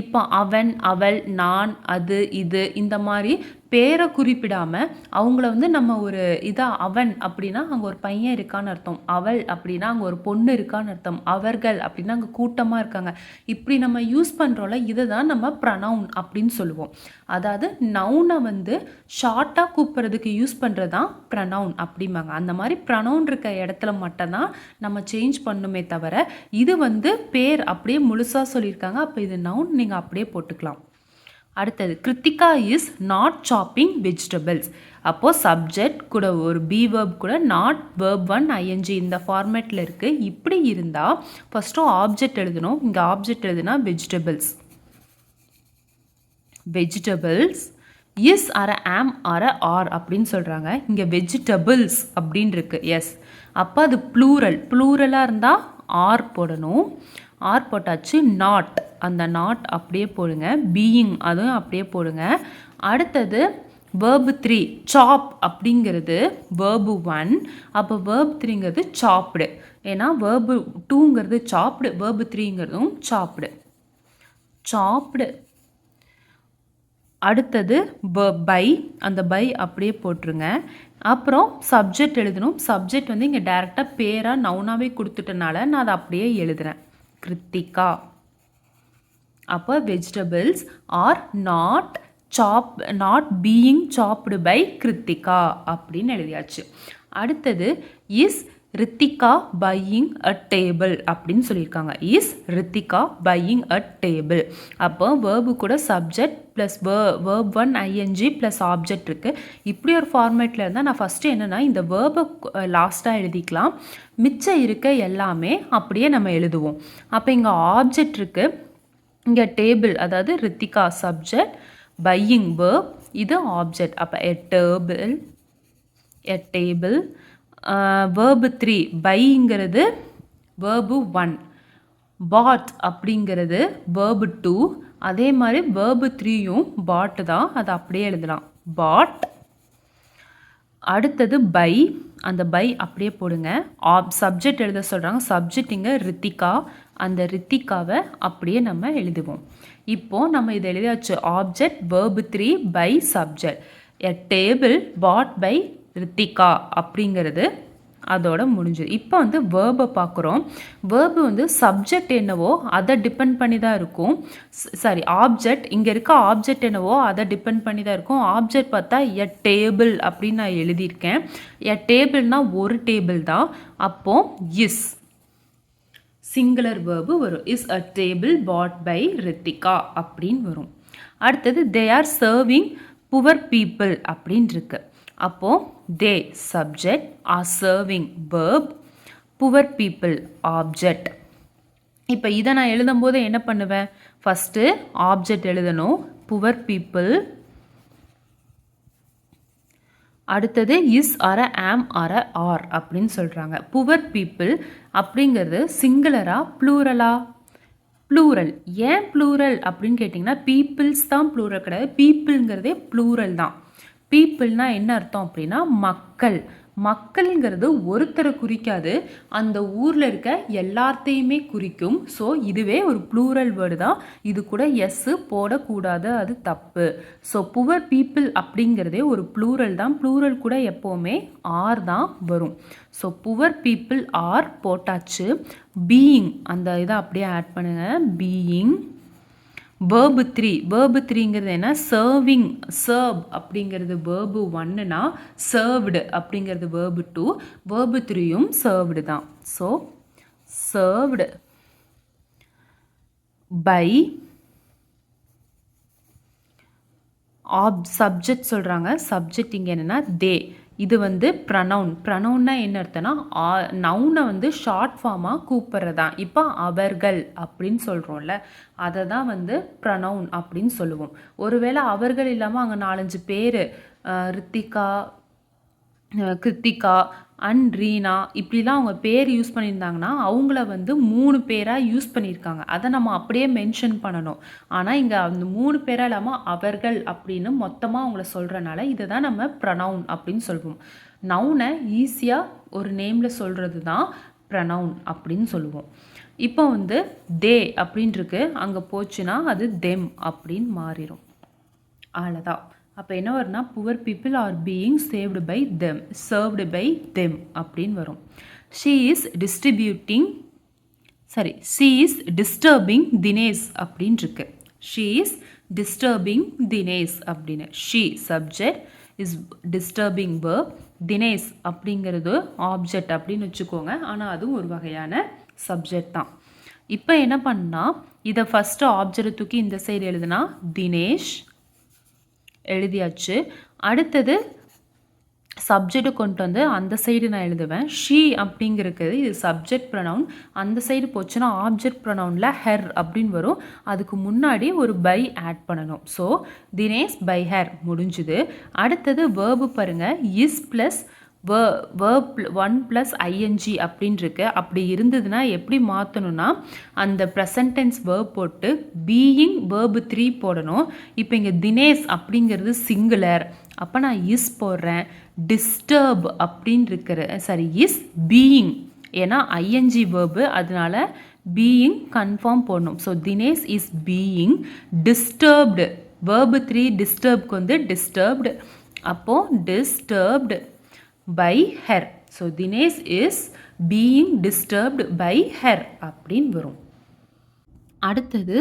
இப்போ அவன், அவள், நான், அது, இது இந்த மாதிரி பேரை குறிப்பிடாமல் அவங்கள வந்து நம்ம ஒரு இதாக அவன் அப்படின்னா அங்கே ஒரு பையன் இருக்கான்னு அர்த்தம், அவள் அப்படின்னா அங்கே ஒரு பொண்ணு இருக்கான்னு அர்த்தம், அவர்கள் அப்படின்னா அங்கே கூட்டமாக இருக்காங்க, இப்படி நம்ம யூஸ் பண்ணுறோம்ல, இதை தான் நம்ம ப்ரனவுன் அப்படின்னு சொல்லுவோம். அதாவது நவுனை வந்து ஷார்ட்டாக கூப்பிட்றதுக்கு யூஸ் பண்ணுறது தான் ப்ரனவுன் அப்படிம்பாங்க. அந்த மாதிரி ப்ரனவுன் இருக்க இடத்துல மட்டும்தான் நம்ம சேஞ்ச் பண்ணுமே தவிர, இது வந்து பேர் அப்படியே முழுசாக சொல்லியிருக்காங்க. அப்போ இது நவுன், நீங்கள் அப்படியே போட்டுக்கலாம். அடுத்தது Krithika is not shopping vegetables. அப்போது சப்ஜெக்ட் கூட ஒரு பி வேர்ப் கூட நாட் வேர்ப் 1 ஐஎன்ஜி இந்த ஃபார்மேட்டில் இருக்குது. இப்படி இருந்தால் ஃபஸ்ட்டு ஆப்ஜெக்ட் எழுதணும். இங்கே ஆப்ஜெக்ட் எழுதுனா vegetables. Vegetables is are am are are அப்படின்னு சொல்கிறாங்க. இங்கே வெஜிடபிள்ஸ் அப்படின்னு இருக்குது. எஸ். அப்போ அது ப்ளூரல். ப்ளூரலாக இருந்தால் ஆர் போடணும். ஆர் போட்டாச்சு. நாட், அந்த நாட் அப்படியே போடுங்க. பீயிங் அதுவும் அப்படியே போடுங்க. அடுத்தது வேர்பு 3 சாப் அப்படிங்கிறது வேர்பு 1. அப்போ வேர்பு 3ங்கிறது சாப்டு. ஏன்னா வேர்பு 2ங்கிறது சாப்டு, வேர்பு 3ங்கிறதும் சாப்டு. சாப்டு அடுத்தது பை, அந்த பை அப்படியே போட்டுருங்க. அப்புறம் சப்ஜெக்ட் எழுதணும். சப்ஜெக்ட் வந்து இங்கே டைரெக்டாக பேராக நவுனாவே கொடுத்துட்டனால நான் அதை அப்படியே எழுதுகிறேன். கிருத்திகா. அப்போ vegetables are not being chopped by Krithika அப்படின்னு எழுதியாச்சு. அடுத்தது is Rithika buying a table அப்படின்னு சொல்லியிருக்காங்க. Is Rithika buying a table. அப்போ வேர்பு கூட subject plus verb 1 ING plus object இருக்குது. இப்படி ஒரு ஃபார்மேட்டில் இருந்தால் நான் ஃபஸ்ட்டு என்னென்னா இந்த வேர்பை லாஸ்ட்டாக எழுதிக்கலாம். மிச்சம் இருக்க எல்லாமே அப்படியே நம்ம எழுதுவோம். அப்போ இங்கே ஆப்ஜெக்ட் இருக்குது, இங்கே டேபிள் அதாவது ரித்திகா சப்ஜெக்ட், பையிங் வேர்ப், இது ஆப்ஜெக்ட். அப்போ எ டேபிள். வேர்பு 3 பைங்கிறது வேர்பு 1, பாட் அப்படிங்கிறது வேர்பு 2. அதே மாதிரி வேர்பு 3யும் பாட் தான், அதை அப்படியே எழுதலாம் பாட். அடுத்தது பை, அந்த பை அப்படியே போடுங்க. சப்ஜெக்ட் எழுத சொல்கிறாங்க. சப்ஜெக்ட் இங்கே ரித்திகா, அந்த ரித்திகாவை அப்படியே நம்ம எழுதுவோம். இப்போது நம்ம இதை எழுதியாச்சு. Object verb 3 by subject. A table bought by Rithika அப்படிங்கிறது அதோட முடிஞ்சுது. இப்போ வந்து வேர்பை பார்க்குறோம். வேர்பு வந்து சப்ஜெக்ட் என்னவோ அதை டிபெண்ட் பண்ணி தான் இருக்கும். சாரி, ஆப்ஜெக்ட் இங்கே இருக்க ஆப்ஜெக்ட் என்னவோ அதை டிபெண்ட் பண்ணி தான் இருக்கும். ஆப்ஜெக்ட் பார்த்தா எ டேபிள் அப்படின்னு நான் எழுதியிருக்கேன். எ டேபிள்னால் ஒரு டேபிள் தான். அப்போது இஸ் சிங்குலர் வேர்பு வரும். Is a table bought by Ritika அப்படின்னு வரும். அடுத்தது they are serving poor people அப்படின்னு இருக்கு. அப்போது they subject, are serving verb, poor people object. இப்போ இதை நான் எழுதும்போது என்ன பண்ணுவேன்? ஃபஸ்ட்டு ஆப்ஜெக்ட் எழுதணும், புவர் பீப்புள். அடுத்தது is are am are are அப்படின்னு சொல்கிறாங்க. புவர் பீப்புள் அப்படிங்கிறது சிங்குலரா ப்ளூரலா? ப்ளூரல். ஏன் ப்ளூரல் அப்படின்னு கேட்டிங்கன்னா பீப்புள்ஸ் தான் ப்ளூரல் கிடையாது. பீப்புள்ங்கிறதே ப்ளூரல் தான். பீப்புள்னா என்ன அர்த்தம் அப்படின்னா மக்கள். மக்கள்ங்கிறது ஒருத்தரை குறிக்காது, அந்த ஊரில் இருக்க எல்லாத்தையுமே குறிக்கும். ஸோ இதுவே ஒரு ப்ளூரல் வேர்டு தான். இது கூட எஸ்ஸு போடக்கூடாது, அது தப்பு. ஸோ புவர் பீப்புள் அப்படிங்கிறதே ஒரு ப்ளூரல் தான். ப்ளூரல் கூட எப்போவுமே ஆர் தான் வரும். ஸோ புவர் பீப்புள் ஆர் போட்டாச்சு. பீயிங் அந்த இதை அப்படியே ஆட் பண்ணுங்கள். பீயிங். வேர்பு 3, வேர்பு 3ங்கிறது என்ன? சர்விங். சர்வ் அப்படிங்கிறது வேர்பு 1னா சர்வ்டு அப்படிங்கிறது வேர்பு 2. வேர்பு 3யும் சர்வ்டு தான். ஸோ சர்வ்டு பை சப்ஜெக்ட் சொல்கிறாங்க. சப்ஜெக்ட் இங்கே என்னென்னா தே. இது வந்து ப்ரனவுன். ப்ரனவுன்னா என்ன அர்த்தம்னா நவுனை வந்து ஷார்ட் ஃபார்மாக கூப்பிட்றதான். இப்போ அவர்கள் அப்படின்னு சொல்கிறோம்ல, அதை தான் வந்து ப்ரனவுன் அப்படின்னு சொல்லுவோம். ஒருவேளை அவர்கள் இல்லாமல் அங்கே 4-5 பேர் ரித்திகா, கிருத்திகா அண்ட் ரீனா இப்படிலாம் அவங்க பேர் யூஸ் பண்ணியிருந்தாங்கன்னா அவங்கள வந்து 3 பேராக யூஸ் பண்ணியிருக்காங்க. அதை நம்ம அப்படியே மென்ஷன் பண்ணணும். ஆனால் இங்கே அந்த 3 பேராக இல்லாமல் அவர்கள் அப்படின்னு மொத்தமாக அவங்கள சொல்கிறனால இதை தான் நம்ம ப்ரனவுன் அப்படின்னு சொல்லுவோம். நவுனை ஈஸியாக ஒரு நேமில் சொல்கிறது தான் ப்ரனவுன் அப்படின்னு சொல்லுவோம். இப்போ வந்து தே அப்படின்ட்டுருக்கு, அங்கே போச்சுன்னா அது தெம் அப்படின்னு மாறிடும். அவ்வளோதான். அப்போ என்ன வரும்னா poor people are being saved by them, served by them அப்படின்னு வரும். ஷீ இஸ் டிஸ்டர்பிங் தினேஷ் அப்படின்னு இருக்கு. ஷீ இஸ் டிஸ்டர்பிங் தினேஷ் அப்படின்னு. She subject, is disturbing verb, Dinesh அப்படிங்கிறது ஆப்ஜெக்ட் அப்படின்னு வச்சுக்கோங்க. ஆனால் அதுவும் ஒரு வகையான சப்ஜெக்ட் தான். இப்போ என்ன பண்ணால் இதை ஃபஸ்ட்டு ஆப்ஜெக்ட் தூக்கி இந்த சைடு எழுதுனா தினேஷ் எழுதியாச்சு. அடுத்தது சப்ஜெக்டை கொண்டு வந்து அந்த சைடு நான் எழுதுவேன். ஷீ அப்படிங்கிறது இது சப்ஜெக்ட் ப்ரனவுன். அந்த சைடு போச்சுன்னா ஆப்ஜெக்ட் ப்ரனவுனில் ஹெர் அப்படின்னு வரும். அதுக்கு முன்னாடி ஒரு பை ஆட் பண்ணணும். ஸோ தினேஷ் பை ஹெர் முடிஞ்சுது. அடுத்தது வேர்பு பாருங்கள். இஸ் ப்ளஸ் வேர்ப் 1 + ing அப்படின்னு இருக்கு. அப்படி இருந்ததுன்னா எப்படி மாற்றணும்னா அந்த ப்ரெசன்ட் டென்ஸ் வேர்ப் போட்டு பீயிங் வேர்பு 3 போடணும். இப்போ இங்கே தினேஷ் அப்படிங்கிறது சிங்குலர், அப்போ நான் இஸ் போடுறேன். டிஸ்டர்ப் அப்படின்னு இருக்கிற இஸ் பீயிங், ஏன்னா ஐஎன்ஜி வேர்பு, அதனால பீயிங் கன்ஃபார்ம் போடணும். So Dinesh is being disturbed verb 3 disturbக்கு வந்து disturbed. அப்போ disturbed by her. So Dinesh is being disturbed by her அப்படின்னு வரும். அடுத்தது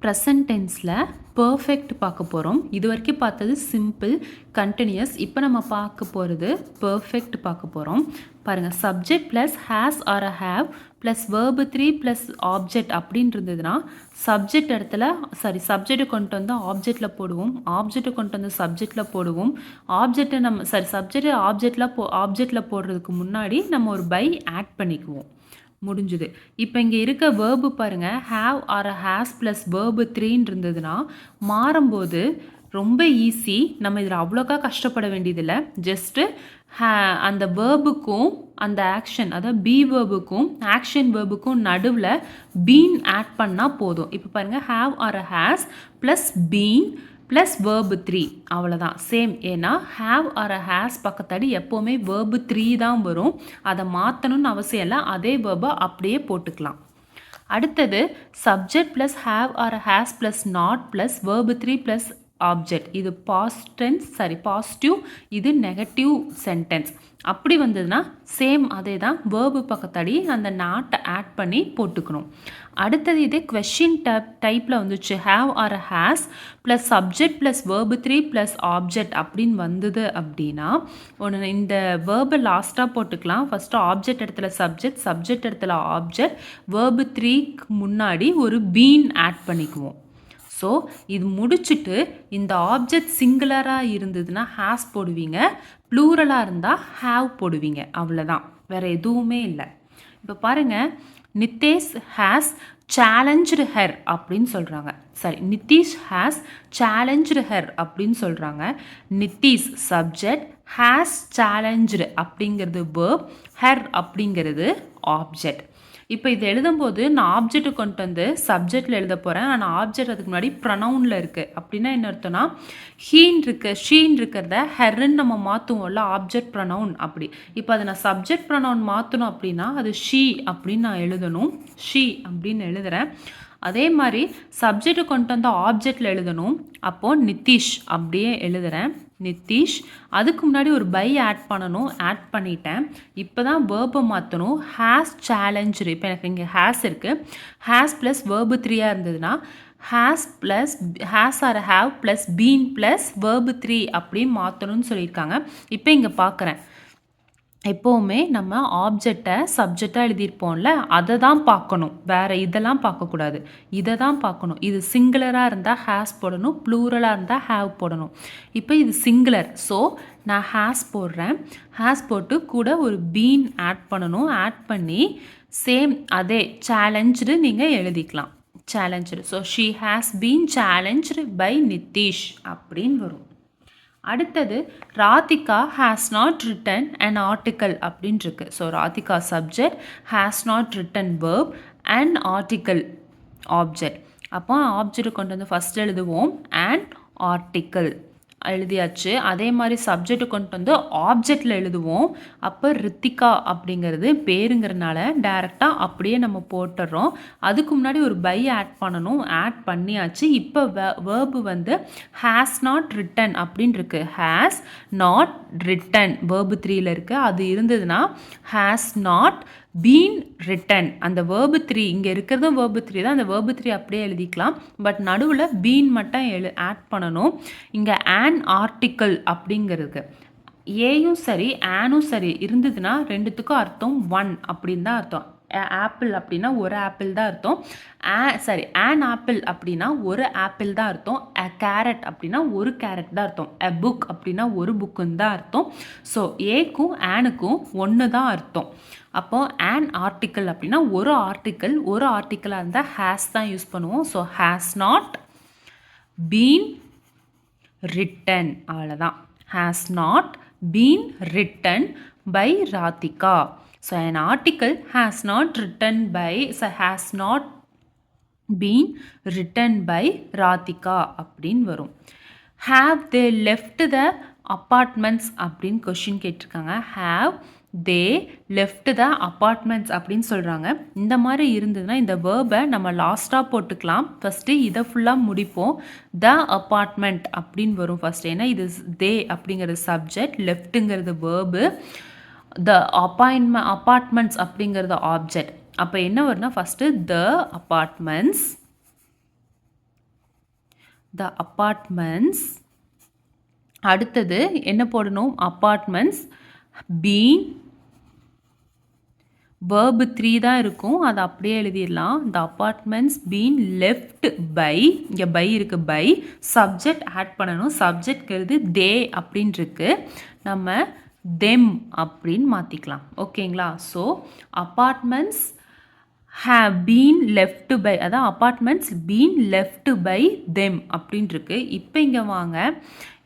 ப்ரெசன்ட் டென்ஸில் பர்ஃபெக்ட் பார்க்க போகிறோம். இது வரைக்கும் பார்த்தது சிம்பிள் கண்டினியூஸ். இப்போ நம்ம பார்க்க போகிறது பர்ஃபெக்ட் பார்க்க போகிறோம். பாருங்கள், subject plus has or uh have plus verb 3 plus object அப்படின்னு இருந்ததுன்னா சப்ஜெக்ட் இடத்துல சப்ஜெக்டை கொண்டு வந்து ஆப்ஜெக்டில் போடுவோம், ஆப்ஜெக்டை கொண்டு வந்து சப்ஜெக்டில் போடுவோம். ஆப்ஜெக்டை நம்ம சப்ஜெக்டை ஆப்ஜெக்டில் போடுறதுக்கு முன்னாடி நம்ம ஒரு பை ஆட் பண்ணிக்குவோம். முடிஞ்சுது. இப்போ இங்கே இருக்க வேர்பு பாருங்கள், have or has plus verb 3 இருந்ததுன்னா மாறும்போது ரொம்ப ஈஸி. நம்ம இதில் அவ்வளோக்கா கஷ்டப்பட வேண்டியதில்லை. ஜஸ்ட்டு அந்த வேர்புக்கும் அந்த ஆக்ஷன், அதாவது பி வேர்புக்கும் ஆக்ஷன் வேர்புக்கும் நடுவில் பீன் ஆட் பண்ணால் போதும். இப்போ பாருங்கள், have or has plus been plus verb 3, அவ்வளோதான். சேம். ஏன்னா ஹேவ் ஆர் ஹேஸ் பக்கத்தாடி எப்போவுமே வேர்பு 3 தான் வரும். அதை மாற்றணும்னு அவசியம் இல்லை, அதே வேர்பை அப்படியே போட்டுக்கலாம். அடுத்தது subject plus have or has plus not plus verb 3 plus object. இது பாசிட்டிவ், இது நெகட்டிவ் சென்டென்ஸ். அப்படி வந்ததுன்னா சேம் அதே தான், வேர்பு பக்கத்தாடி அந்த நாட்டை ஆட் பண்ணி போட்டுக்கணும். அடுத்தது இதே கொஷின் டைப்பில் வந்துச்சு, have or has plus subject plus verb 3 plus object அப்படின்னு வந்தது அப்படின்னா ஒன்று இந்த வேர்பை லாஸ்ட்டாக போட்டுக்கலாம். ஃபஸ்ட்டு ஆப்ஜெக்ட் இடத்துல சப்ஜெக்ட் இடத்துல ஆப்ஜெக்ட், வேர்பு 3க்கு முன்னாடி ஒரு பீன் ஆட் பண்ணிக்குவோம். ஸோ இது முடிச்சுட்டு இந்த ஆப்ஜெக்ட் சிங்குலராக இருந்ததுன்னா ஹேஸ் போடுவீங்க, ப்ளூரலாக இருந்தால் ஹேவ் போடுவீங்க. அவ்வளோதான், வேறு எதுவுமே இல்லை. இப்போ பாருங்கள், நித்தேஷ் ஹேஸ் சேலஞ்சு ஹர் அப்படின்னு சொல்கிறாங்க. நிதிஷ் ஹேஸ் சேலஞ்சு ஹர் அப்படின்னு சொல்கிறாங்க. நிதிஷ் சப்ஜெக்ட், ஹேஸ் சேலஞ்சு அப்படிங்கிறது வேர்ப், ஹர் அப்படிங்கிறது ஆப்ஜெக்ட். இப்போ இதை எழுதும்போது நான் ஆப்ஜெக்ட்டு கொண்டு வந்து சப்ஜெக்டில் எழுத போகிறேன். ஆனால் ஆப்ஜெக்ட் அதுக்கு முன்னாடி ப்ரொனவுனில் இருக்குது. அப்படின்னா என்ன அர்த்தம்னா ஷீன் இருக்கிறத ஹெர்ன்னு நம்ம மாற்றுவோம்ல, ஆப்ஜெக்ட் ப்ரொனவுன். அப்படி இப்போ அதை நான் சப்ஜெக்ட் ப்ரொனவுன் மாற்றணும் அப்படின்னா அது ஷீ அப்படின்னு நான் எழுதணும். ஷீ அப்படின்னு எழுதுகிறேன். அதே மாதிரி சப்ஜெக்டை கொண்டு வந்து ஆப்ஜெக்டில் எழுதணும். அப்போது நிதிஷ் அப்படியே எழுதுகிறேன், நிதிஷ். அதுக்கு முன்னாடி ஒரு பை ஆட் பண்ணணும், ஆட் பண்ணிட்டேன். இப்போ தான் வேர்பை மாற்றணும். Has challenge. இப்போ எனக்கு இங்கே ஹேஸ் இருக்குது. ஹேஸ் ப்ளஸ் வேர்பு 3 இருந்ததுன்னா has or have plus been plus verb 3 அப்படின்னு மாற்றணும்னு சொல்லியிருக்காங்க. இப்போ இங்கே பார்க்குறேன், எப்போவுமே நம்ம ஆப்ஜெக்டை சப்ஜெக்டாக எழுதியிருப்போம்ல, அதை தான் பார்க்கணும், வேறு இதெல்லாம் பார்க்கக்கூடாது. இதை தான் பார்க்கணும். இது சிங்குலராக இருந்தால் ஹேஸ் போடணும், ப்ளூரலாக இருந்தால் ஹேவ் போடணும். இப்போ இது சிங்குலர், ஸோ நான் ஹேஸ் போடுறேன். ஹேஸ் போட்டு கூட ஒரு பீன் ஆட் பண்ணணும். ஆட் பண்ணி சேம் அதே சேலஞ்சு நீங்கள் எழுதிக்கலாம், challenge. So she has been challenge by Nitish அப்படின்னு வரும். அடுத்தது Radhika has not written an article அப்படின்னு இருக்கு. So Radhika subject, has not written verb and article object. அப்போ ஆப்ஜெக்ட் கொண்டு வந்து ஃபஸ்ட் எழுதுவோம், அண்ட் ஆர்டிக்கல் எழுதியாச்சு. அதே மாதிரி சப்ஜெக்டை கொண்டு வந்து ஆப்ஜெக்டில் எழுதுவோம். அப்போ ரித்திகா அப்படிங்கிறது பேருங்கிறதுனால டைரெக்டாக அப்படியே நம்ம போட்டுடுறோம். அதுக்கு முன்னாடி ஒரு பை ஆட் பண்ணணும், ஆட் பண்ணியாச்சு. இப்போ வேர்பு வந்து ஹேஸ் நாட் ரிட்டன் அப்படின்னு இருக்கு. ஹேஸ் நாட் ரிட்டன் வேர்பு 3ல் இருக்குது. அது இருந்ததுன்னா ஹேஸ் நாட் பீன் ரிட்டன். அந்த வேர்பு 3 இங்கே இருக்கிறதும் வேர்பு 3 தான். அந்த வேர்பு 3 அப்படியே எழுதிக்கலாம். பட் நடுவில் பீன் மட்டும் ஆட் பண்ணணும். இங்கே ஆன் ஆர்டிக்கல் அப்படிங்கிறது ஏயும் சரி ஆனும் சரி இருந்ததுன்னா ரெண்டுத்துக்கும் அர்த்தம் ஒன் அப்படின்னு தான் அர்த்தம். ஆப்பிள் அப்படின்னா ஒரு ஆப்பிள் தான் அர்த்தம். ஆன் ஆப்பிள் அப்படின்னா ஒரு ஆப்பிள் தான் அர்த்தம். கேரட் அப்படின்னா ஒரு கேரட் தான் அர்த்தம். புக் அப்படின்னா ஒரு புக்குன்னு தான் அர்த்தம். ஸோ ஏக்கும் ஆனுக்கும் ஒன்று தான் அர்த்தம். அப்போது ஆன் ஆர்டிக்கல் அப்படின்னா ஒரு ஆர்டிக்கலாக இருந்தால் ஹேஸ் தான் யூஸ் பண்ணுவோம். So has not been written, அவ்வளோதான். Has not been written by Radhika. So an article has not been written by Radhika அப்படின்னு வரும். Have they left the apartments அப்படின்னு கொஷின் கேட்டிருக்காங்க. Have they left the apartments அப்படின்னு சொல்கிறாங்க. இந்த மாதிரி இருந்ததுன்னா இந்த வேர்பை நம்ம லாஸ்ட்டாக போட்டுக்கலாம். ஃபஸ்ட்டு இதை ஃபுல்லாக முடிப்போம். த அப்பார்ட்மெண்ட் அப்படின்னு வரும் ஃபஸ்ட்டு. ஏன்னா இது தே அப்படிங்கிறது சப்ஜெக்ட், லெஃப்ட்டுங்கிறது வேர்பு, த அப்பார்ட்மெண்ட்ஸ் அப்படிங்கிறது ஆப்ஜெக்ட். அப்போ என்ன வரும்னா ஃபஸ்ட்டு த அப்பார்ட்மெண்ட்ஸ், அடுத்தது என்ன போடணும், அப்பார்ட்மெண்ட்ஸ் பீன், verb 3 தான் இருக்கும், அதை அப்படியே எழுதிடலாம். the apartments been left by, இங்கே பை இருக்குது, பை சப்ஜெக்ட் ஆட் பண்ணணும். சப்ஜெக்ட்ங்கிறது தே அப்படின்னு இருக்கு, நம்ம தெம் அப்படின்னு மாற்றிக்கலாம். ஓகேங்களா? So apartments have been left by, அதான் apartments been left by them அப்படின்னு இருக்கு. இப்போ இங்கே வாங்க,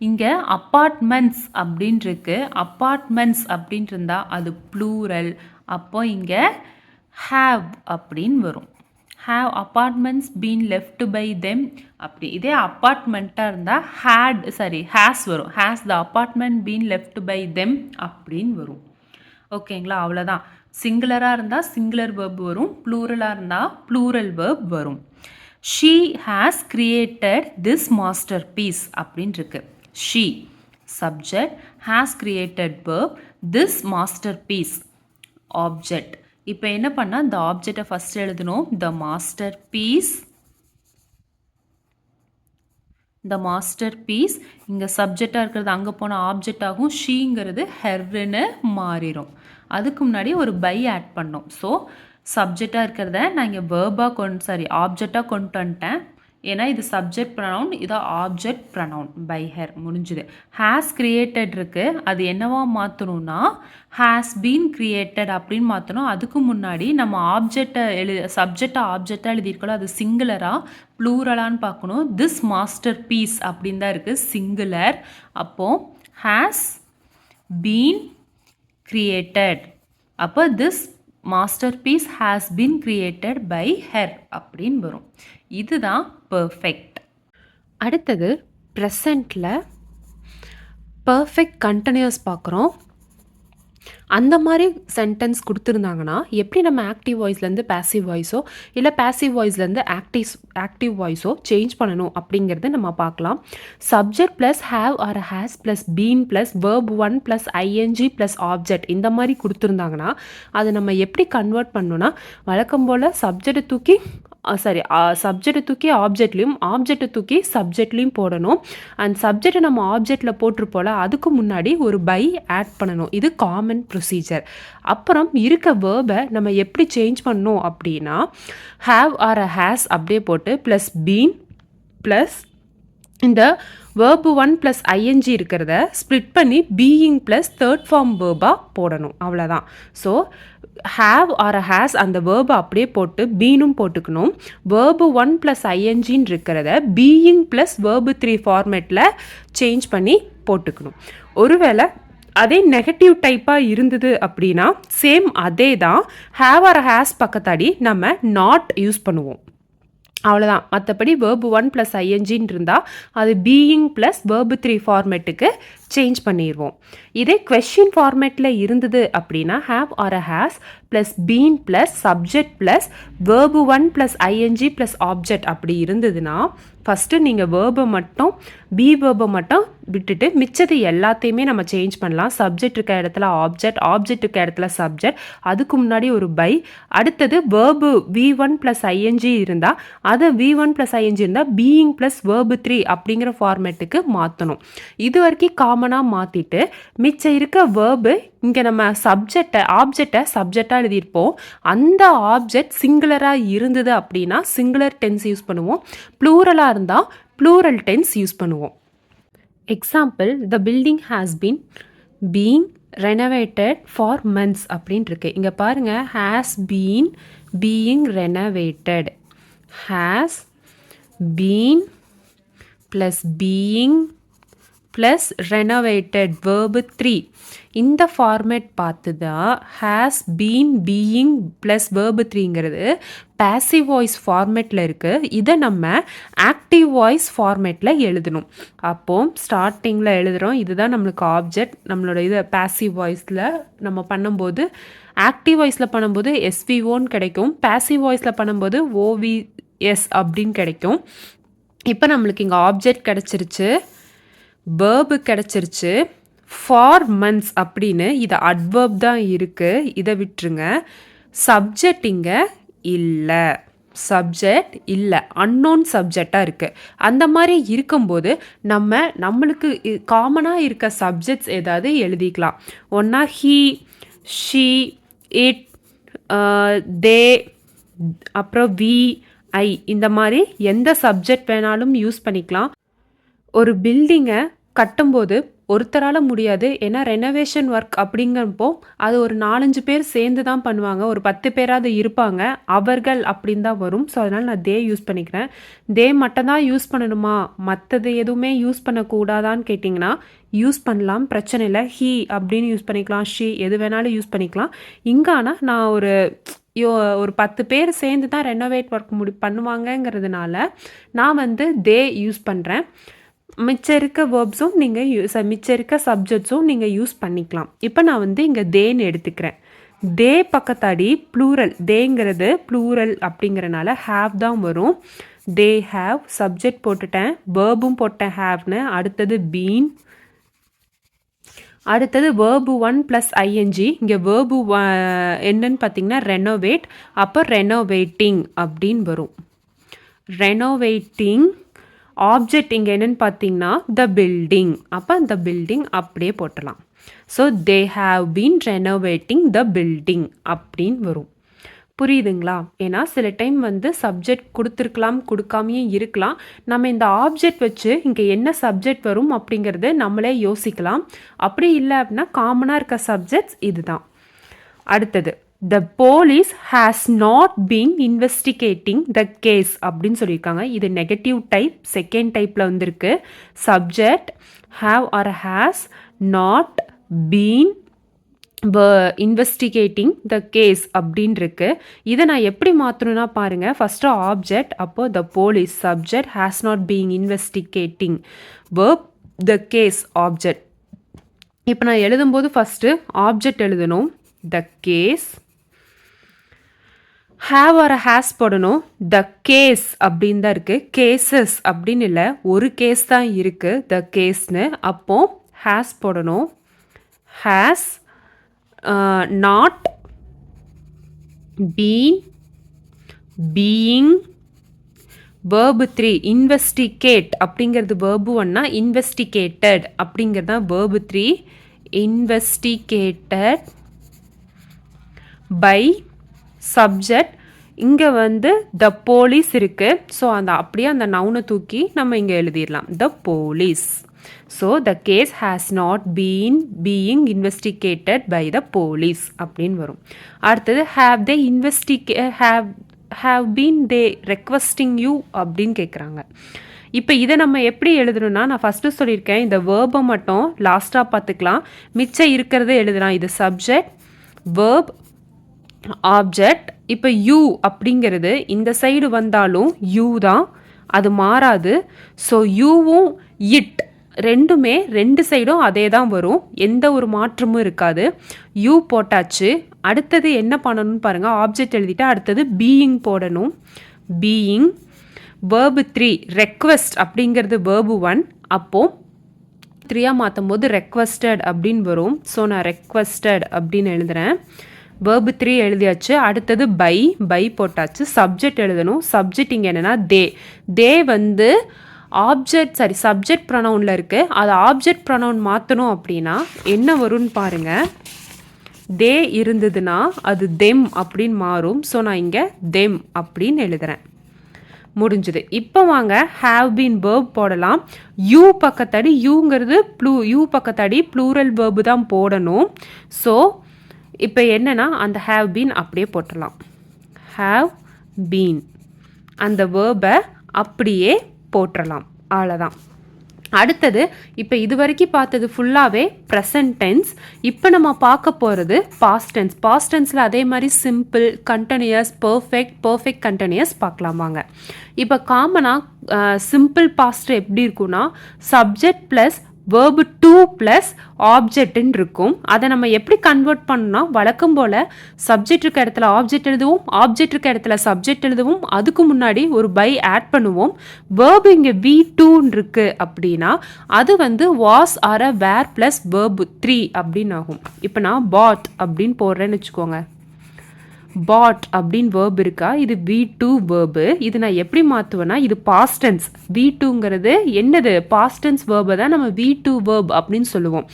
இங்கே அப்பார்ட்மெண்ட்ஸ் அப்படின்னு இருக்கு. அப்பார்ட்மெண்ட்ஸ் அப்படின்னு இருந்தால் அது ப்ளூரல். அப்போ இங்கே have அப்படின்னு வரும். have apartments been left by them அப்படி. இதே அப்பார்ட்மெண்ட்டாக இருந்தால் has வரும். has the apartment been left by them அப்படின்னு வரும். ஓகேங்களா? அவ்வளோதான். சிங்குலராக இருந்தால் சிங்குலர் வேர்ப் வரும், ப்ளூரலாக இருந்தால் ப்ளூரல் வேர்ப் வரும். She has created this masterpiece அப்படின்னு இருக்கு. She subject, has created verb, this masterpiece object. இப்போ என்ன பண்ணால் இந்த ஆப்ஜெக்டை ஃபஸ்ட் எழுதணும். The masterpiece, the masterpiece இங்கே சப்ஜெக்டாக இருக்கிறது அங்கே போன ஆப்ஜெக்ட் ஆகும். ஷீங்கிறது ஹெர்ன்னு மாறிடும். அதுக்கு முன்னாடி ஒரு பை ஆட் பண்ணோம். ஸோ சப்ஜெக்டாக இருக்கிறத நான் இங்கே வேர்பாக ஆப்ஜெக்டாக கொண்டு வந்துட்டேன். ஏன்னா இது சப்ஜெக்ட் ப்ரனவுன், இது ஆப்ஜெக்ட் ப்ரனவுன். பை ஹெர் முடிஞ்சுது. ஹேஸ் கிரியேட்டட் இருக்குது, அது என்னவா மாற்றணும்னா ஹேஸ் பீன் கிரியேட்டட் அப்படின்னு மாற்றணும். அதுக்கு முன்னாடி நம்ம ஆப்ஜெக்டை சப்ஜெக்டை ஆப்ஜெக்டாக எழுதியிருக்கோம், அது சிங்குலராக ப்ளூரலான்னு பார்க்கணும். திஸ் மாஸ்டர் பீஸ் அப்படின்னு தான் இருக்குது, சிங்குலர். அப்போது ஹேஸ் பீன் created, அப்போ this masterpiece has been created by her அப்படின்னு வரும். இதுதான் perfect. அடுத்தது ப்ரெசண்ட்டில் பர்ஃபெக்ட் கண்டினியூஸ் பார்க்குறோம். அந்த மாதிரி சென்டென்ஸ் கொடுத்துருந்தாங்கன்னா எப்படி நம்ம ஆக்டிவ் வாய்ஸ்லேருந்து பேசிவ் வாய்ஸோ இல்லை பேசிவ் வாய்ஸ்லேருந்து ஆக்டிவ் வாய்ஸோ சேஞ்ச் பண்ணணும் அப்படிங்கிறது நம்ம பார்க்கலாம். Subject plus have or has plus been plus verb 1 plus ING plus object இந்த மாதிரி கொடுத்துருந்தாங்கன்னா அதை நம்ம எப்படி கன்வெர்ட் பண்ணணும்னா வழக்கம் போல் சப்ஜெக்டை தூக்கி ஆப்ஜெக்ட்லேயும் ஆப்ஜெக்டை தூக்கி சப்ஜெக்ட்லேயும் போடணும். அண்ட் சப்ஜெக்டை நம்ம ஆப்ஜெக்டில் போட்டிருப்போல அதுக்கு முன்னாடி ஒரு பை ஆட் பண்ணணும். இது காமன் ப்ரொசீஜர். அப்புறம் இருக்க வேர்பை நம்ம எப்படி சேஞ்ச் பண்ணணும் அப்படின்னா ஹேவ் ஆர் ஹேஸ் அப்படியே போட்டு ப்ளஸ் பீன் ப்ளஸ் இந்த வேர்பு 1 ப்ளஸ் ஐஎன்ஜி இருக்கிறத ஸ்ப்ளிட் பண்ணி பீயிங் ப்ளஸ் தேர்ட் ஃபார்ம் வேர்பாக போடணும். அவ்வளோதான். ஸோ ஹேவ் ஆர் ஹேஸ் அந்த வேர்பை அப்படியே போட்டு பீனும் போட்டுக்கணும். வேர்பு 1 ப்ளஸ் ஐஎன்ஜின்னு இருக்கிறத பீயிங் ப்ளஸ் வேர்பு 3 ஃபார்மேட்டில் சேஞ்ச் பண்ணி போட்டுக்கணும். ஒருவேளை அதே நெகட்டிவ் டைப்பாக இருந்தது அப்படின்னா சேம் அதே தான் ஹேவ் ஆர் ஹேஸ் பக்கத்தாடி நம்ம நாட் யூஸ் பண்ணுவோம். அவ்வளோதான். மற்றபடி வேர்பு 1 ப்ளஸ் ஐஎன்ஜின்னு இருந்தால் அது பீயிங் ப்ளஸ் வேர்பு 3 ஃபார்மேட்டுக்கு சேஞ்ச் பண்ணிடுவோம். இதே கொஸ்டின் ஃபார்மேட்டில் இருந்தது அப்படின்னா have or has plus been plus subject plus verb 1 plus ING plus object அப்படி இருந்ததுன்னா ஃபஸ்ட்டு நீங்கள் வேர்பை மட்டும் வேர்பை மட்டும் விட்டுட்டு மிச்சது எல்லாத்தையுமே நம்ம சேஞ்ச் பண்ணலாம். சப்ஜெக்ட் இருக்க இடத்துல ஆப்ஜெக்ட் இருக்க இடத்துல சப்ஜெக்ட், அதுக்கு முன்னாடி ஒரு பை, அடுத்தது வேர்பு V1 ப்ளஸ் ஐஎன்ஜி இருந்தால் அதை V1 ப்ளஸ் ஐஎன்ஜி இருந்தால் பீயிங் ப்ளஸ் வேர்பு 3 அப்படிங்கிற ஃபார்மேட்டுக்கு மாற்றணும். இது வரைக்கும் காமனாக மாற்றிட்டு மிச்சம் இருக்க வேர்பு இங்கே நம்ம ஆப்ஜெக்டை சப்ஜெக்டாக எழுதியிருப்போம். அந்த ஆப்ஜெக்ட் சிங்குலராக இருந்தது அப்படின்னா சிங்குலர் டென்ஸ் யூஸ் பண்ணுவோம். ப்ளூரலாக இருந்தால் ப்ளூரல் டென்ஸ் யூஸ் பண்ணுவோம். Example, the building has been renovated for months அப்படின்னு இருக்கு. இங்கே பாருங்கள், has been being renovated, has been plus being plus renovated verb 3 இந்த ஃபார்மேட் பார்த்து தான் has been being plus verb 3ங்கிறது பேசிவ் வாய்ஸ் ஃபார்மேட்டில் இருக்குது. இதை நம்ம ஆக்டிவ் வாய்ஸ் ஃபார்மேட்டில் எழுதணும். அப்போது ஸ்டார்டிங்கில் எழுதுகிறோம், இதுதான் நம்மளுக்கு ஆப்ஜெக்ட். நம்மளோட இது பேசிவ் வாய்ஸில் நம்ம பண்ணும்போது, ஆக்டிவ் வாய்ஸில் பண்ணும்போது எஸ்விஓன்னு கிடைக்கும், பேசிவ் வாய்ஸில் பண்ணும்போது ஓவிஎஸ் அப்படின்னு கிடைக்கும். இப்போ நம்மளுக்கு இங்கே ஆப்ஜெக்ட் கிடச்சிருச்சு, வேர்பு கிடச்சிருச்சு. ஃபார் மந்த்ஸ் அப்படின்னு இது அட்வர்ப் தான் இருக்குது, இதை விட்டுருங்க. சப்ஜெக்ட் இங்கே இல்லை, சப்ஜெக்ட் இல்லை, அன்னோன் சப்ஜெக்டாக இருக்குது. அந்த மாதிரி இருக்கும்போது நம்மளுக்கு காமனாக இருக்க சப்ஜெக்ட்ஸ் ஏதாவது எழுதிக்கலாம். ஒன்றா ஹீ, ஷீ, இட், தே, அப்புறம் வி, ஐ, இந்த மாதிரி எந்த சப்ஜெக்ட் வேணாலும் யூஸ் பண்ணிக்கலாம். ஒரு பில்டிங்கை கட்டும்போது ஒருத்தரால் முடியாது, ஏன்னா ரெனோவேஷன் ஒர்க் அப்படிங்கிறப்போ அது ஒரு 4-5 பேர் சேர்ந்து தான் பண்ணுவாங்க, ஒரு 10 பேராவது இருப்பாங்க, அவர்கள் அப்படின்னு தான் வரும். ஸோ அதனால் நான் தே யூஸ் பண்ணிக்கிறேன். தே மட்டும் தான் யூஸ் பண்ணணுமா, மற்றது எதுவுமே யூஸ் பண்ணக்கூடாதான்னு கேட்டிங்கன்னா யூஸ் பண்ணலாம், பிரச்சனை இல்லை. ஹீ அப்படின்னு யூஸ் பண்ணிக்கலாம், ஷீ எது வேணாலும் யூஸ் பண்ணிக்கலாம். இங்கே ஆனால் நான் ஒரு 10 பேர் சேர்ந்து தான் ரெனோவேட் ஒர்க் பண்ணுவாங்கங்கிறதுனால நான் தே யூஸ் பண்ணுறேன். மிச்சம் இருக்க வேர்ப்ஸும் நீங்கள் மிச்சம் இருக்க சப்ஜெக்ட்ஸும் நீங்கள் யூஸ் பண்ணிக்கலாம். இப்போ நான் இங்கே தேன்னு எடுத்துக்கிறேன். தே பக்கத்தாடி ப்ளூரல், தேங்கிறது ப்ளூரல் அப்படிங்கிறனால ஹேவ் தான் வரும். தே ஹேவ், சப்ஜெக்ட் போட்டுட்டேன், வேர்பும் போட்டேன் ஹேவ்னு. அடுத்தது பீன், அடுத்தது வேர்பு 1 + ing. இங்கே வேர்பு என்னன்னு பார்த்தீங்கன்னா ரெனோவேட், அப்போ ரெனோவேட்டிங் அப்படின்னு வரும். ரெனோவேட்டிங். ஆப்ஜெக்ட் இங்கே என்னென்னு பார்த்தீங்கன்னா த பில்டிங், அப்போ அந்த பில்டிங் அப்படியே போட்டலாம். So they have been renovating the building அப்படின்னு வரும். புரியுதுங்களா? ஏன்னா சில டைம் சப்ஜெக்ட் கொடுத்துருக்கலாம், கொடுக்காமையும் இருக்கலாம். நம்ம இந்த ஆப்ஜெக்ட் வச்சு இங்கே என்ன சப்ஜெக்ட் வரும் அப்படிங்கிறது நம்மளே யோசிக்கலாம். அப்படி இல்லை அப்படின்னா காமனாக இருக்க சப்ஜெக்ட்ஸ் இதுதான். அடுத்தது, the police has not been investigating the case அப்படின்னு சொல்லியிருக்காங்க. இது நெகட்டிவ் டைப், செகண்ட் டைப்பில் வந்திருக்கு. Subject have or has not been investigating the case அப்படின்னு இருக்கு. இதை நான் எப்படி மாற்றணும்னா பாருங்கள். ஃபஸ்ட்டு ஆப்ஜெக்ட், அப்போ the police, subject has not been investigating, verb the case, object. இப்போ நான் எழுதும்போது ஃபஸ்ட்டு ஆப்ஜெக்ட் எழுதணும், the case. Have or has போடணும். த கேஸ் அப்படின்னு தான் இருக்குது, கேசஸ் அப்படின்னு இல்லை, ஒரு கேஸ் தான் இருக்குது த கேஸ்னு. அப்போ ஹேஸ் போடணும். Has not been, being. Verb 3 investigate அப்படிங்கிறது வேர்பு 1னா, இன்வெஸ்டிகேட்டட் அப்படிங்கிறது தான் வேர்பு 3. Investigated by subject. இங்கே த போலீஸ் இருக்குது. ஸோ அப்படியே அந்த நவுனை தூக்கி நம்ம இங்கே எழுதிடலாம், the police. So the case has not been being investigated by the police அப்படின்னு வரும். அடுத்தது have they have been they requesting you அப்படின்னு கேட்குறாங்க. இப்போ இதை நம்ம எப்படி எழுதணும்னா, நான் ஃபஸ்ட்டு சொல்லியிருக்கேன், இந்த வேர்பை மட்டும் லாஸ்ட்டாக பார்த்துக்கலாம், மிச்சம் இருக்கிறத எழுதலாம். இது சப்ஜெக்ட், வேர்ப், ஆப்ஜெக்ட். இப்போ யூ அப்படிங்கிறது இந்த சைடு வந்தாலும் யூ தான், அது மாறாது. ஸோ யூவும் இட் ரெண்டுமே ரெண்டு சைடும் அதே தான் வரும், எந்த ஒரு மாற்றமும் இருக்காது. யூ போட்டாச்சு. அடுத்தது என்ன பண்ணணும்னு பாருங்கள். ஆப்ஜெக்ட் எழுதிட்டு அடுத்தது பீயிங் போடணும். பீயிங். வேர்பு 3 ரெக்வெஸ்ட் அப்படிங்கிறது வேர்பு 1, அப்போது 3ஆக மாற்றும் போது ரெக்வெஸ்டட் அப்படின்னு வரும். ஸோ நான் ரெக்வெஸ்டட் அப்படின்னு எழுதுகிறேன். வேர்பு 3 எழுதியாச்சு. அடுத்தது பை போட்டாச்சு. சப்ஜெக்ட் எழுதணும். சப்ஜெக்ட் இங்கே என்னென்னா தே ஆப்ஜெக்ட் சப்ஜெக்ட் ப்ரொனவுனில் இருக்குது. அது ஆப்ஜெக்ட் ப்ரொனவுன் மாற்றணும் அப்படின்னா என்ன வரும்னு பாருங்கள். தே இருந்ததுன்னா அது தெம் அப்படின்னு மாறும். ஸோ நான் இங்கே தெம் அப்படின்னு எழுதுகிறேன். முடிஞ்சுது. இப்போ வாங்க ஹாவ் பீன் வேர்ப் போடலாம். யூ பக்கத்தடி, யூங்கிறது யூ பக்கத்தடி ப்ளூரல் வேர்பு தான் போடணும். ஸோ இப்போ என்னென்னா அந்த ஹாவ் பீன் அப்படியே போட்டுடலாம். ஹாவ் பீன் அந்த வேர்பை அப்படியே போட்டுடலாம், அவ்வளோதான். அடுத்தது இப்போ இது வரைக்கும் பார்த்தது ஃபுல்லாகவே ப்ரெசன்ட் டென்ஸ். இப்போ நம்ம பார்க்க போகிறது பாஸ்ட் டென்ஸ். பாஸ்ட் டென்ஸில் அதே மாதிரி சிம்பிள், கண்டினியூஸ், பர்ஃபெக்ட் கண்டினியூஸ் பார்க்கலாம் வாங்க. இப்போ காமனாக சிம்பிள் பாஸ்ட் எப்படி இருக்குன்னா subject plus verb to plus ஆப்ஜெக்ட்னு இருக்கும். அதை நம்ம எப்படி கன்வெர்ட் பண்ணோம்னா வழக்கம் போல் சப்ஜெக்ட் இருக்க இடத்துல ஆப்ஜெக்ட் எழுதுவோம், ஆப்ஜெக்ட் இருக்க இடத்துல சப்ஜெக்ட் எழுதுவோம், அதுக்கு முன்னாடி ஒரு பை ஆட் பண்ணுவோம். verb இங்கே V2 இருக்கு அப்படின்னா அது வந்து was or were plus verb 3 அப்படின்னு ஆகும். இப்போ நான் bought அப்படின்னு போடுறேன்னு வச்சுக்கோங்க. பாட் அப்படின்னு வேர்ப் இருக்கா, இது V2 வேர்பு. இது நான் எப்படி மாற்றுவேன்னா இது பாஸ்டன்ஸ். V2ங்கிறது என்னது பாஸ்டன்ஸ் வேர்பை தான் நம்ம V2 வேர்ப் அப்படின்னு சொல்லுவோம்.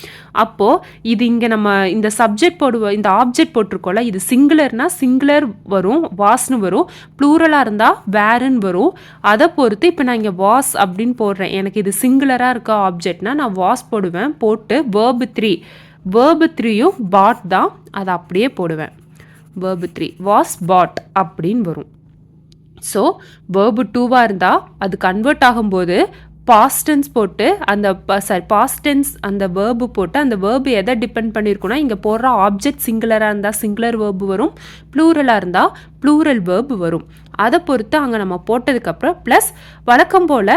அப்போது இது இங்கே நம்ம இந்த சப்ஜெக்ட் போடுவோம், இந்த ஆப்ஜெக்ட் போட்டிருக்கோம்ல, இது சிங்குலர்னால் சிங்குலர் வரும், வாஸ்னு வரும். ப்ளூரலாக இருந்தால் வேறுன்னு வரும். அதை பொறுத்து இப்போ நான் இங்கே வாஸ் அப்படின்னு போடுறேன். எனக்கு இது சிங்குலராக இருக்க ஆப்ஜெக்ட்னா நான் வாஸ் போடுவேன். போட்டு verb 3 verb 3யும் பாட் தான், அதை அப்படியே போடுவேன். verb 3 was bought அப்படின்னு வரும். ஸோ verb 2வாக இருந்தால் அது கன்வெர்ட் ஆகும்போது பாஸ்ட் டென்ஸ் போட்டு அந்த பாஸ்ட் டென்ஸ் அந்த verb போட்டு அந்த verb எதை டிபெண்ட் பண்ணியிருக்குன்னா இங்கே போடுற ஆப்ஜெக்ட் சிங்குலராக இருந்தால் சிங்குலர் verb வரும், ப்ளூரலாக இருந்தால் ப்ளூரல் verb வரும். அதை பொறுத்து அங்கே நம்ம போட்டதுக்கப்புறம் ப்ளஸ் வழக்கம் போல்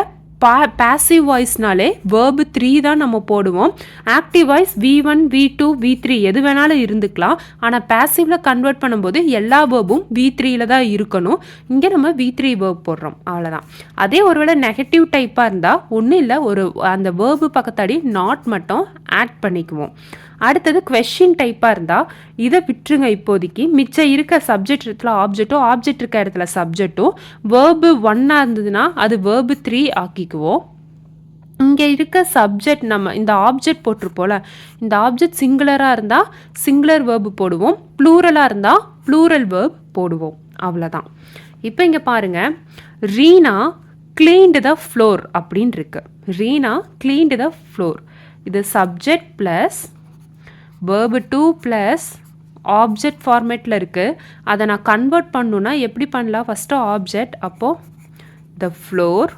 பாசிவ் வாய்ஸ்னாலே verb 3 தான் நம்ம போடுவோம். Active voice V1 V2 V3 எது வேணாலும் இருந்துக்கலாம். ஆனால் பாசிவில் கன்வெர்ட் பண்ணும்போது எல்லா வேர்பும் V3ல தான் இருக்கணும். இங்கே நம்ம V3 வேர்ப் போடுறோம், அவ்வளோதான். அதே ஒருவேளை நெகட்டிவ் டைப்பாக இருந்தால் ஒன்றும் இல்லை, ஒரு அந்த வேர்பு பக்கத்தாடி நாட் மட்டும் ஆட் பண்ணிக்குவோம். அடுத்தது கொஸ்டின் டைப்பாக இருந்தால் இதை விட்டுருங்க இப்போதைக்கு. மிச்சம் இருக்க சப்ஜெக்ட் இடத்துல ஆப்ஜெக்ட்டும் ஆப்ஜெக்ட் இருக்க இடத்துல சப்ஜெக்ட்டும் verb 1 இருந்ததுன்னா அது verb 3 ஆக்கிக்குவோம். இங்கே இருக்க சப்ஜெக்ட் நம்ம இந்த ஆப்ஜெக்ட் போட்டிருப்போல, இந்த ஆப்ஜெக்ட் சிங்குலராக இருந்தால் சிங்குலர் verb போடுவோம், ப்ளூரலாக இருந்தால் ப்ளூரல் verb போடுவோம், அவ்வளோதான். இப்போ இங்கே பாருங்கள், ரீனா cleaned the floor அப்படின்னு இருக்கு. Reena cleaned the floor. இது subject plus verb 2 plus object ஃபார்மேட்டில் இருக்குது. அதை நான் கன்வெர்ட் பண்ணணுன்னா எப்படி பண்ணலாம், ஃபஸ்ட்டு ஆப்ஜெக்ட், அப்போது the floor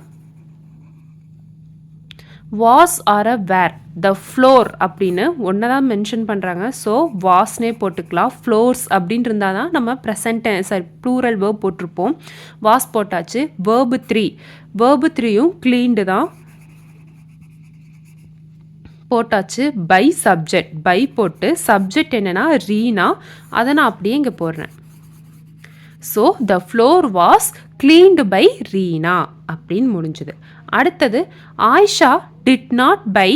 was or were. The floor அப்படின்னு ஒன்று தான் மென்ஷன் பண்ணுறாங்க. ஸோ வாஸ்னே போட்டுக்கலாம். ஃப்ளோர்ஸ் அப்படின்னு இருந்தால் தான் நம்ம ப்ரெசன்ட் ப்ளூரல் வேர்ப் போட்டிருப்போம். வாஸ் போட்டாச்சு. verb 3யும் க்ளீன்டு தான் போட்டாச்சு. பை சப்ஜெக்ட், பை போட்டு சப்ஜெக்ட் என்னென்னா ரீனா, அதை நான் அப்படியே இங்கே போடுறேன். So the floor was cleaned by Reena அப்படின்னு முடிஞ்சுது. அடுத்தது Ayesha did not buy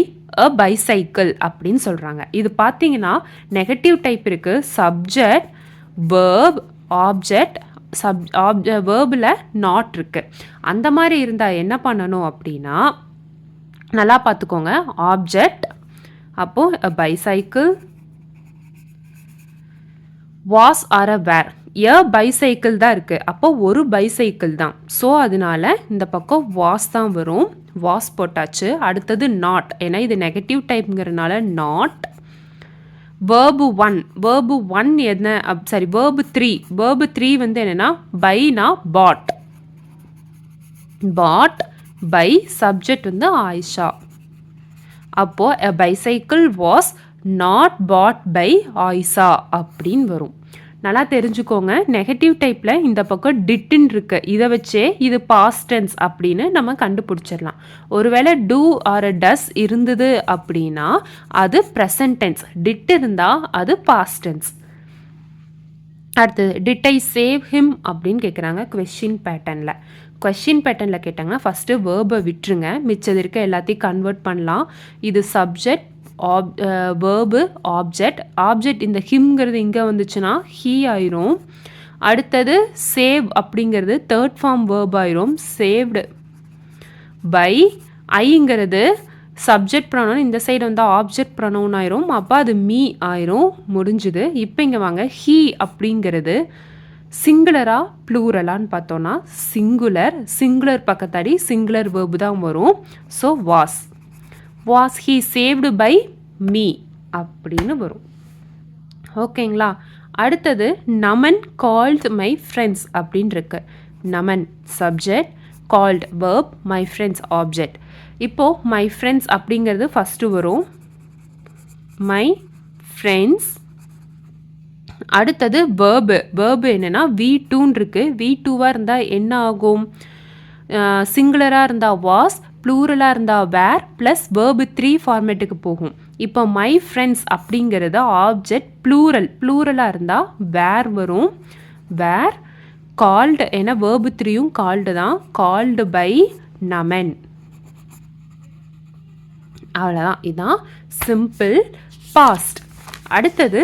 a bicycle அப்படின்னு சொல்கிறாங்க. இது பார்த்தீங்கன்னா நெகட்டிவ் டைப் இருக்குது. சப்ஜெக்ட் வேர்ப் ஆப்ஜெக்ட் வேர்பில் நாட் இருக்குது. அந்த மாதிரி இருந்தால் என்ன பண்ணணும் அப்படின்னா நல்லா பார்த்துக்கோங்க. ஆப்ஜெக்ட், அப்போது bicycle was or were. Bicycle தான் இருக்குது, அப்போ ஒரு பைசைக்கிள் தான். ஸோ அதனால இந்த பக்கம் வாஸ் தான் வரும். வாஸ் போட்டாச்சு. அடுத்தது நாட், ஏன்னா இது நெகட்டிவ் டைப்ங்கிறதுனால நாட். verb 1 என்ன verb 3 வந்து என்னென்னா பைனா பாட். பை சப்ஜெக்ட் வந்து ஆயிஷா. அப்போது a bicycle was not bought by Ayesha அப்படின்னு வரும். நல்லா தெரிஞ்சுக்கோங்க. நெகட்டிவ் டைப்பில் இந்த பக்கம் டிட்டுன்னு இருக்கு, இதை வச்சே இது பாஸ்ட் டென்ஸ் அப்படின்னு நம்ம கண்டுபிடிச்சிடலாம். ஒருவேளை டூ ஆர் டஸ் இருந்தது அப்படின்னா அது ப்ரெசன்ட் டென்ஸ், டிட் இருந்தால் அது பாஸ்ட் டென்ஸ். அடுத்தது டிட் ஐ சேவ் ஹிம் அப்படின்னு கேட்குறாங்க. கொஸ்டின் பேட்டர்னில் கேட்டாங்கன்னா ஃபஸ்ட்டு வேர்பை விட்டுருங்க, மிச்சது இருக்க எல்லாத்தையும் கன்வெர்ட் பண்ணலாம். இது சப்ஜெக்ட் வேர்பு ஆப்ஜெக்ட் இந்த ஹிம்ங்கிறது இங்கே வந்துச்சுன்னா ஹீ ஆயிரும். அடுத்தது சேவ் அப்படிங்கிறது தேர்ட் ஃபார்ம் வேர்ப் ஆயிரும், சேவ்டு பை. ஐங்கிறது சப்ஜெக்ட் ப்ரொனவுன், இந்த சைடு வந்து ஆப்ஜெக்ட் ப்ரொனவுன் ஆயிரும், அப்போ அது மீ ஆயிரும், முடிஞ்சுது. இப்போ இங்கே வாங்க, ஹீ அப்படிங்கிறது சிங்குலரா ப்ளூரலான்னு பார்த்தோன்னா சிங்குலர் பக்கத்தாடி சிங்குலர் வேர்பு தான் வரும். So was he saved by me அப்படின்னு வரும். ஓகேங்களா? அடுத்தது நமன் கால்ட் மை ஃப்ரெண்ட்ஸ் அப்படின்னு இருக்கு. Naman subject, called verb, my friends object. இப்போது மை ஃப்ரெண்ட்ஸ் அப்படிங்கிறது ஃபஸ்ட்டு வரும். My friends. அடுத்தது வேர்பு என்னென்னா V2ன்னு இருக்குது. V2வாக இருந்தால் என்ன ஆகும்? சிங்குலராக இருந்தால் வாஸ், ப்ளூரலாக இருந்தால் வேர் ப்ளஸ் வேர்பு 3 ஃபார்மேட்டுக்கு போகும். இப்போ மை ஃப்ரெண்ட்ஸ் அப்படிங்கிறது ஆப்ஜெக்ட் ப்ளூரலாக இருந்தால் வேர் வரும். வேர் கால்டு, ஏன்னா வேர்பு 3யும் கால்டு தான். Called by Naman. அவ்வளோதான். இதுதான் சிம்பிள் பாஸ்ட். அடுத்தது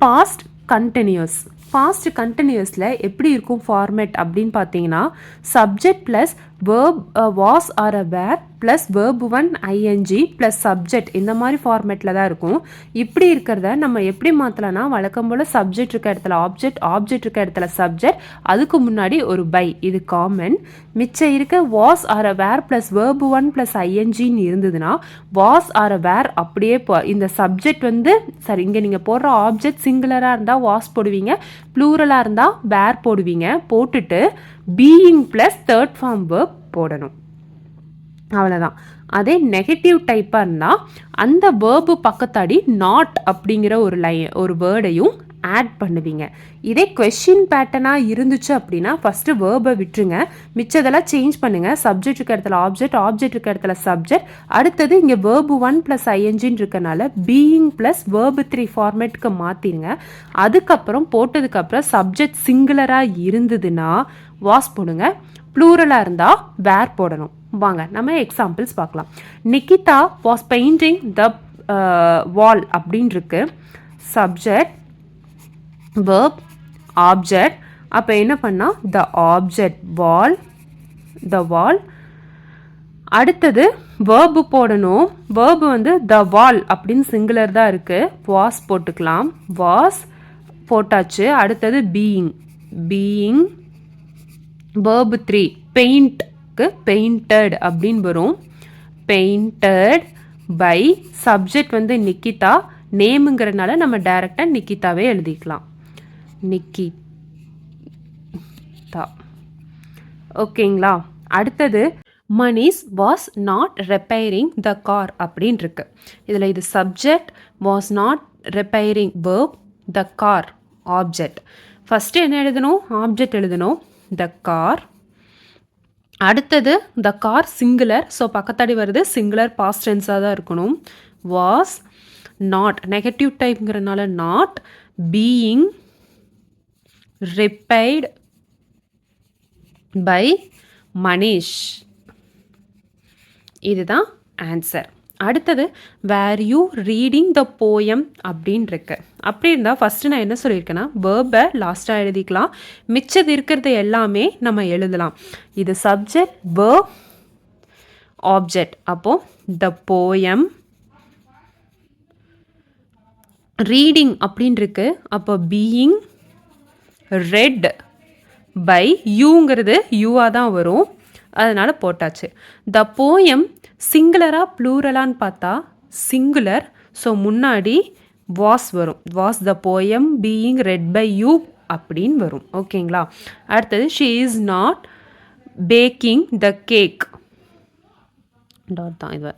பாஸ்ட் கண்டினியூஸ். பாஸ்ட் கண்டினியூஸில் எப்படி இருக்கும் ஃபார்மேட் அப்படின்னு பார்த்தீங்கன்னா subject plus verb was or uh were plus verb 1 ING plus subject, இந்த மாதிரி ஃபார்மேட்டில் தான் இருக்கும். இப்படி இருக்கிறத நம்ம எப்படி மாற்றலாம்னா வழக்கம் போல் சப்ஜெக்ட் இருக்க இடத்துல ஆப்ஜெக்ட் இருக்க இடத்துல சப்ஜெக்ட், அதுக்கு முன்னாடி ஒரு பை, இது காமன். மிச்சம் இருக்க was or uh were plus verb 1 plus ஐஎன்ஜின்னு இருந்ததுன்னா வாஸ் ஆர் அ வேர் அப்படியே இந்த சப்ஜெக்ட் சரி, இங்கே நீங்கள் போடுற ஆப்ஜெக்ட் சிங்குலராக இருந்தால் வாஸ் போடுவீங்க, ப்ளூரலாக இருந்தால் வேர் போடுவீங்க. போட்டுட்டு being plus third form verb போடணும். அவ்வளோதான். அதே நெகட்டிவ் டைப்பாக இருந்தால் அந்த வேர்பு பக்கத்தாடி நாட் அப்படிங்கிற ஒரு வேர்டையும் ஆட் பண்ணுவீங்க. இதே கொஸ்டின் பேட்டர்னாக இருந்துச்சு அப்படின்னா ஃபஸ்ட்டு வேர்பை விட்டுருங்க, மிச்சதெல்லாம் சேஞ்ச் பண்ணுங்கள். சப்ஜெக்ட் இருக்க இடத்துல ஆப்ஜெக்ட் இருக்க இடத்துல சப்ஜெக்ட். அடுத்தது இங்கே வேர்பு 1 ப்ளஸ் ஐஎன்ஜின்னு இருக்கனால பீயிங் ப்ளஸ் வேர்பு 3 ஃபார்மேட்டுக்கு மாற்றிடுங்க. அதுக்கப்புறம் போட்டதுக்கப்புறம் சப்ஜெக்ட் சிங்குலராக இருந்ததுன்னா வாஸ் போடுங்க, ப்ளூரலாக இருந்தால் வேர் போடணும். வாங்க நம்ம எக்ஸாம்பிள்ஸ் பார்க்கலாம். நிகிதா வாஸ் பெயிண்டிங் த வால் அப்படின்னு இருக்கு. Subject verb object. அப்போ என்ன பண்ணால் த ஆப்ஜெக்ட் வால், த வால். அடுத்தது வேர்பு போடணும். வேர்பு த வால் அப்படின்னு சிங்குலர் தான் இருக்குது, வாஸ் போட்டுக்கலாம். வாஸ் போட்டாச்சு. அடுத்தது பீயிங் வேர்பு 3 பெயிண்ட்க்கு பெயிண்டட் அப்படின்னு வரும். பெயிண்டட் பை சப்ஜெக்ட் நிகிதா, நேமுங்கிறதுனால நம்ம டைரெக்டாக நிகிதாவே எழுதிக்கலாம். நிகிதா. ஓகேங்களா? அடுத்தது Manish was not repairing the car அப்படின்னு இருக்கு. இதில் இது subject, was not repairing verb, the car object. First என்ன எழுதணும்? ஆப்ஜெக்ட் எழுதணும், த கார். அடுத்தது த கார் சிங்குலர், ஸோ பக்கத்தாடி வருது சிங்குலர், பாஸ்ட் டென்ஸாக தான் இருக்கணும். வாஸ் நாட் நெகட்டிவ் டைப்ங்கிறதுனால not being repaired by Manish. இதுதான் ஆன்சர். அடுத்தது were you reading the poem அப்படின்னு இருக்கு. அப்படி இருந்தால் ஃபஸ்ட்டு நான் என்ன சொல்லியிருக்கேன்னா வேர்பை லாஸ்ட்டாக எழுதிக்கலாம், மிச்சது இருக்கிறது எல்லாமே நம்ம எழுதலாம். இது சப்ஜெக்ட், வேர்ப், ஆப்ஜெக்ட். அப்போது த போயம். ரீடிங் அப்படின்னு இருக்கு, அப்போ பீயிங் ரெட் பை யூங்கிறது யூவாக தான் வரும், அதனால் போட்டாச்சு. த போயம் சிங்குலராக ப்ளூரலான்னு பார்த்தா சிங்குலர், ஸோ முன்னாடி வாஸ் வரும். Was the poem being read by you அப்படின்னு வரும். ஓகேங்களா? அடுத்தது she is not baking the cake dot தான் இது.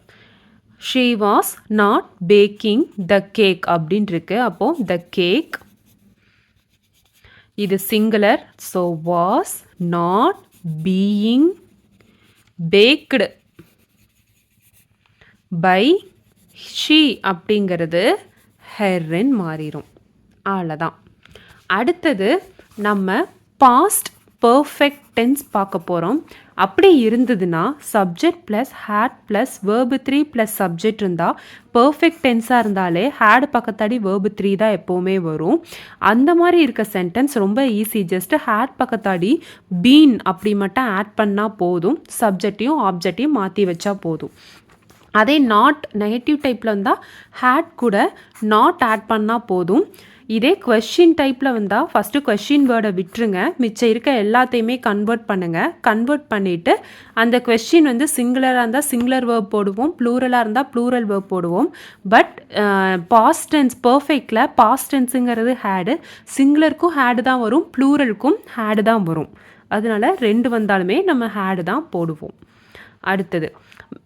She was not baking the cake அப்படின்னு இருக்கு, அப்போது த கேக். இது singular, so was not being baked by she அப்படிங்கிறது ஹெர்ன்னு மாறிடும். அவ்வளோதான். அடுத்தது நம்ம பாஸ்ட் பர்ஃபெக்ட் டென்ஸ் பார்க்க போகிறோம். அப்படி இருந்ததுன்னா subject plus had plus verb 3 plus subject இருந்தால் பர்ஃபெக்ட் டென்ஸாக இருந்தாலே ஹேட் பக்கத்தாடி வேர்பு 3 தான் எப்போவுமே வரும். அந்த மாதிரி இருக்க சென்டென்ஸ் ரொம்ப ஈஸி. ஜஸ்ட்டு ஹேட் பக்கத்தாடி பீன் அப்படி மட்டும் ஆட் பண்ணால் போதும், சப்ஜெக்டையும் ஆப்ஜெக்டையும் மாற்றி வச்சா போதும். அதே நாட் நெகட்டிவ் டைப்பில் வந்தால் ஹேட் கூட நாட் ஆட் பண்ணால் போதும். இதே கொஷின் டைப்பில் வந்தால் ஃபஸ்ட்டு கொஷின் வேர்டை விட்டுருங்க, மிச்சம் இருக்க எல்லாத்தையுமே கன்வெர்ட் பண்ணுங்கள். கன்வெர்ட் பண்ணிவிட்டு அந்த கொஷின் சிங்குலராக இருந்தால் சிங்குலர் வேர்ப் போடுவோம், ப்ளூரலாக இருந்தால் ப்ளூரல் வேர்ப் போடுவோம். பட் பாஸ்ட் டென்ஸ் பர்ஃபெக்டில் பாஸ்ட் டென்ஸுங்கிறது ஹேடு, சிங்குலருக்கும் ஹேடு தான் வரும், ப்ளூரலுக்கும் ஹேடு தான் வரும். அதனால் ரெண்டு வந்தாலுமே நம்ம ஹேடு தான் போடுவோம். அடுத்தது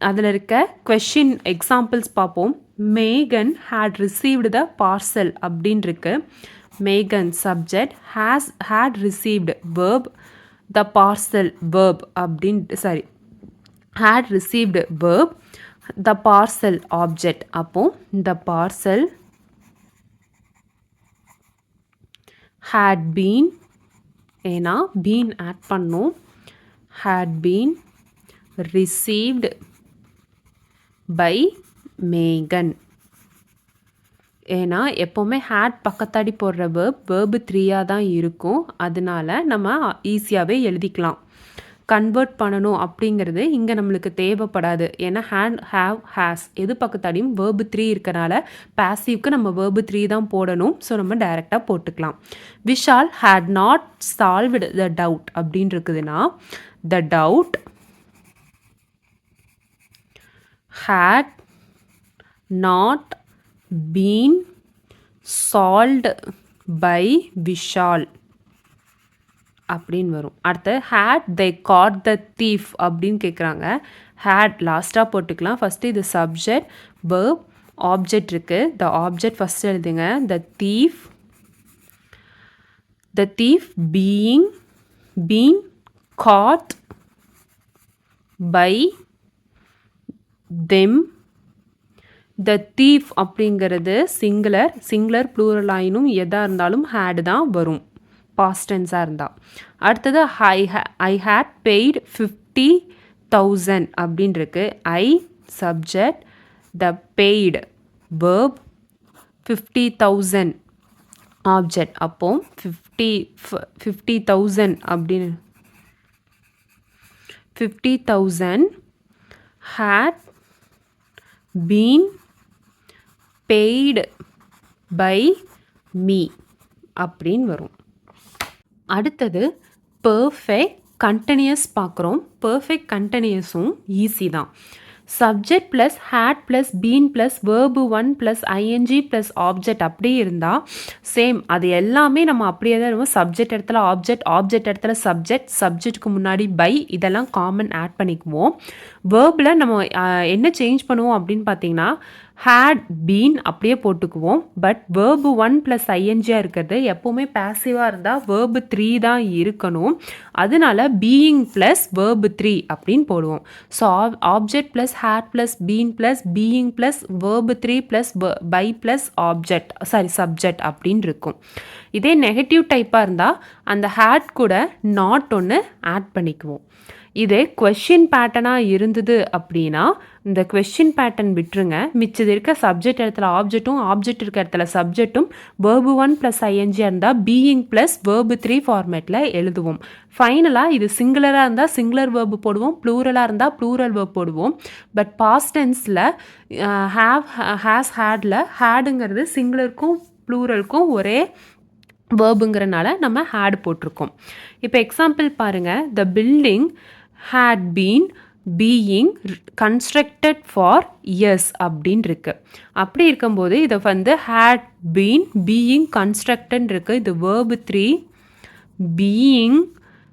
அதில் இருக்க கொஷின் எக்ஸாம்பிள்ஸ் பார்ப்போம். மேகன் ஹேட் ரிசீவ்டு த பார்சல் அப்படின்னு இருக்கு. மேகன் subject, had received verb, the parcel verb அப்படின்னு had received verb, the parcel object. அப்போ the parcel had been, ஏன்னா been add பண்ணோம், had been received by Megan. ஏன்னா எப்போவுமே ஹேட் பக்கத்தாடி போடுற வேர்பு 3ஆக தான் இருக்கும். அதனால நம்ம ஈஸியாகவே எழுதிக்கலாம். கன்வெர்ட் பண்ணணும் அப்படிங்கிறது இங்கே நம்மளுக்கு தேவைப்படாது. ஏன்னா ஹேட், ஹேவ், ஹேஸ் எது பக்கத்தாடியும் வேர்பு 3 இருக்கனால பேசிவ்க்கு நம்ம வேர்பு 3 தான் போடணும். ஸோ நம்ம டைரெக்டாக போட்டுக்கலாம். Vishal had not solved the doubt அப்படின்னு இருக்குதுன்னா the doubt had not been solved by Vishal அப்படின்னு வரும். அடுத்து had they caught the thief அப்படின்னு கேட்குறாங்க. had லாஸ்ட்டாக போட்டுக்கலாம். ஃபஸ்ட்டு இது சப்ஜெக்ட், verb, ஆப்ஜெக்ட் இருக்குது. the object ஃபஸ்ட்டு எழுதுங்க. the thief being caught by them. the thief அப்படிங்கிறது சிங்குலர் ப்ளூரல் ஆயினும் எதாக இருந்தாலும் had தான் வரும், பாஸ்ட் டென்ஸாக இருந்தால். அடுத்தது ஐ had paid 50,000 அப்படின்னு இருக்கு. ஐ subject, the paid verb, 50,000 object. அப்போ 50,000 அப்படின்னு 50,000 had been paid by me அப்படின்னு வரும். அடுத்தது பர்ஃபெக்ட் கண்டினியூஸ் பார்க்குறோம். பர்ஃபெக்ட் கண்டினியூஸும் ஈஸி தான். Subject plus had plus been plus verb 1 plus ING plus object அப்படியே இருந்தால் சேம் அது எல்லாமே நம்ம அப்படியே தான் இருக்கும். சப்ஜெக்ட் இடத்துல ஆப்ஜெக்ட் இடத்துல சப்ஜெக்ட்டுக்கு முன்னாடி பை இதெல்லாம் காமன் ஆட் பண்ணிக்குவோம். வேர்பில் நம்ம என்ன சேஞ்ச் பண்ணுவோம் அப்படின்னு பார்த்தீங்கன்னா had been அப்படியே போட்டுக்குவோம். பட் வேர்பு 1 ப்ளஸ் ஐஎன்ஜியாக இருக்கிறது எப்போவுமே பேசிவாக இருந்தால் வேர்பு 3 தான் இருக்கணும். அதனால பீயிங் ப்ளஸ் வேர்பு 3 அப்படின்னு போடுவோம். So object plus had plus been plus being plus verb 3 plus by plus subject அப்படின்னு இருக்கும். இதே நெகட்டிவ் டைப்பாக இருந்தால் அந்த ஹேட் கூட நாட் ஒன்று ஆட் பண்ணிக்குவோம். இதே கொஷின் பேட்டர்னாக இருந்தது அப்படின்னா இந்த கொஷின் பேட்டர்ன் விட்டுருங்க. மிச்சது இருக்க சப்ஜெக்ட் இடத்துல ஆப்ஜெக்ட் இருக்க இடத்துல சப்ஜெக்ட்டும் வேர்பு 1 ப்ளஸ் ஐஎன்ஜியாக இருந்தால் பீயிங் ப்ளஸ் வேர்பு 3 ஃபார்மேட்டில் எழுதுவோம். ஃபைனலாக இது சிங்குலராக இருந்தால் சிங்குலர் வேர்பு போடுவோம், ப்ளூரலாக இருந்தால் ப்ளூரல் வேர்ப் போடுவோம். பட் பாஸ்ட் டென்ஸில் ஹேஸ் ஹேடில் ஹேடுங்கிறது சிங்குலருக்கும் ப்ளூரலுக்கும் ஒரே வேர்புங்கிறனால நம்ம ஹேட் போட்டிருக்கோம். இப்போ எக்ஸாம்பிள் பாருங்கள். The building had been being constructed for years அப்படின்னு இருக்கு. அப்படி இருக்கும்போது இதை வந்து had been being constructed இருக்கு. இது verb 3 being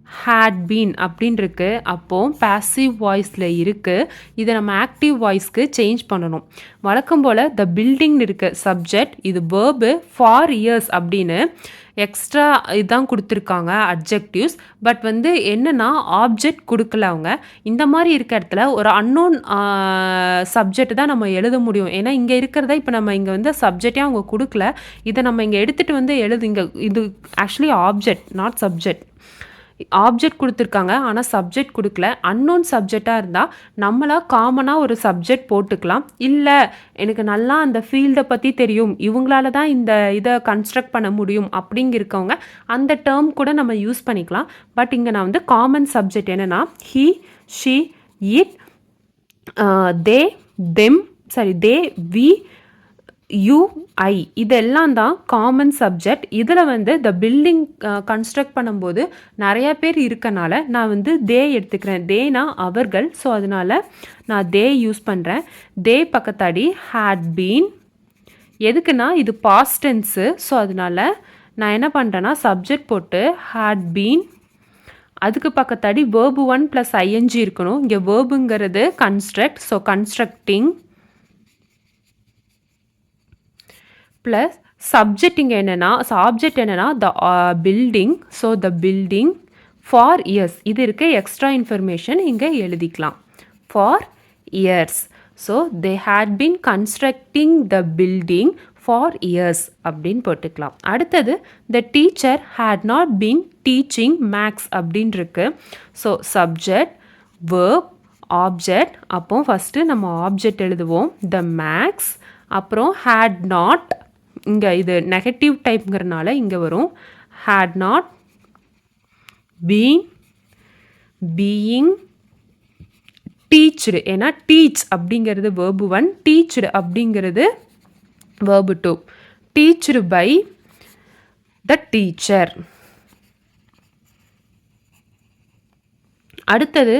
had been அப்படின்னு இருக்கு. அப்போது passive வாய்ஸில் இருக்குது. இதை நம்ம ஆக்டிவ் வாய்ஸ்க்கு சேஞ்ச் பண்ணணும். வழக்கம் போல் த பில்டிங் இருக்கு சப்ஜெக்ட், இது verb for years அப்படின்னு எக்ஸ்ட்ரா இதுதான் கொடுத்துருக்காங்க அட்ஜெக்டிவ்ஸ். பட் வந்து என்னென்னா ஆப்ஜெக்ட் கொடுக்கல அவங்க. இந்த மாதிரி இருக்க இடத்துல ஒரு அன்னோன் சப்ஜெக்ட் தான் நம்ம எழுத முடியும். ஏன்னா இங்கே இருக்கிறத இப்போ நம்ம இங்கே வந்து சப்ஜெக்டே அவங்க கொடுக்கல. இதை நம்ம இங்கே எடுத்துகிட்டு வந்து இங்கே இது actually object not subject. Object கொடுத்துருக்காங்க ஆனால் சப்ஜெக்ட் கொடுக்கல. அன்னோன் சப்ஜெக்டாக இருந்தால் நம்மளாக காமனாக ஒரு சப்ஜெக்ட் போட்டுக்கலாம். இல்லை எனக்கு நல்லா அந்த ஃபீல்டை பற்றி தெரியும், இவங்களால தான் இந்த இதை கன்ஸ்ட்ரக்ட் பண்ண முடியும் அப்படிங்கிருக்கவங்க அந்த டேர்ம் கூட நம்ம யூஸ் பண்ணிக்கலாம். பட் இங்கே நான் வந்து காமன் சப்ஜெக்ட் என்னென்னா he, she, it, they, them, they, we, you, I இதெல்லாம் தான் காமன் சப்ஜெக்ட். இதில் வந்து த பில்டிங் கன்ஸ்ட்ரக்ட் பண்ணும்போது நிறையா பேர் இருக்கனால நான் வந்து தே எடுத்துக்கிறேன். தேனா அவர்கள். ஸோ அதனால் நான் தே யூஸ் பண்ணுறேன். தே பக்கத்தாடி ஹேட் பீன். எதுக்குன்னா இது பாஸ்ட் டென்ஸு. ஸோ அதனால் நான் என்ன பண்ணுறேன்னா சப்ஜெக்ட் போட்டு ஹேட் பீன் அதுக்கு பக்கத்தாடி verb 1 + ing இருக்கணும். இங்க verbுங்கிறது construct. ஸோ constructing ப்ளஸ் சப்ஜெக்ட் இங்கே என்னென்னா ஆப்ஜெக்ட் என்னென்னா the building. So the building for years. இது இருக்க எக்ஸ்ட்ரா இன்ஃபர்மேஷன் இங்கே எழுதிக்கலாம். For years. So they had been constructing the building for years அப்படின்னு போட்டுக்கலாம். அடுத்தது the teacher had not been teaching maths அப்படின்னு இருக்கு. So subject verb object. அப்போ ஃபஸ்ட்டு நம்ம ஆப்ஜெக்ட் எழுதுவோம் த மேக்ஸ். அப்புறம் ஹேட் நாட், இங்கே இது நெகட்டிவ் டைப்ங்கிறனால இங்கே வரும் had not been being teached. ஏன்னா டீச் அப்படிங்கிறது verb 1, டீச்டு அப்படிங்கிறது verb 2. Teached by the teacher. அடுத்தது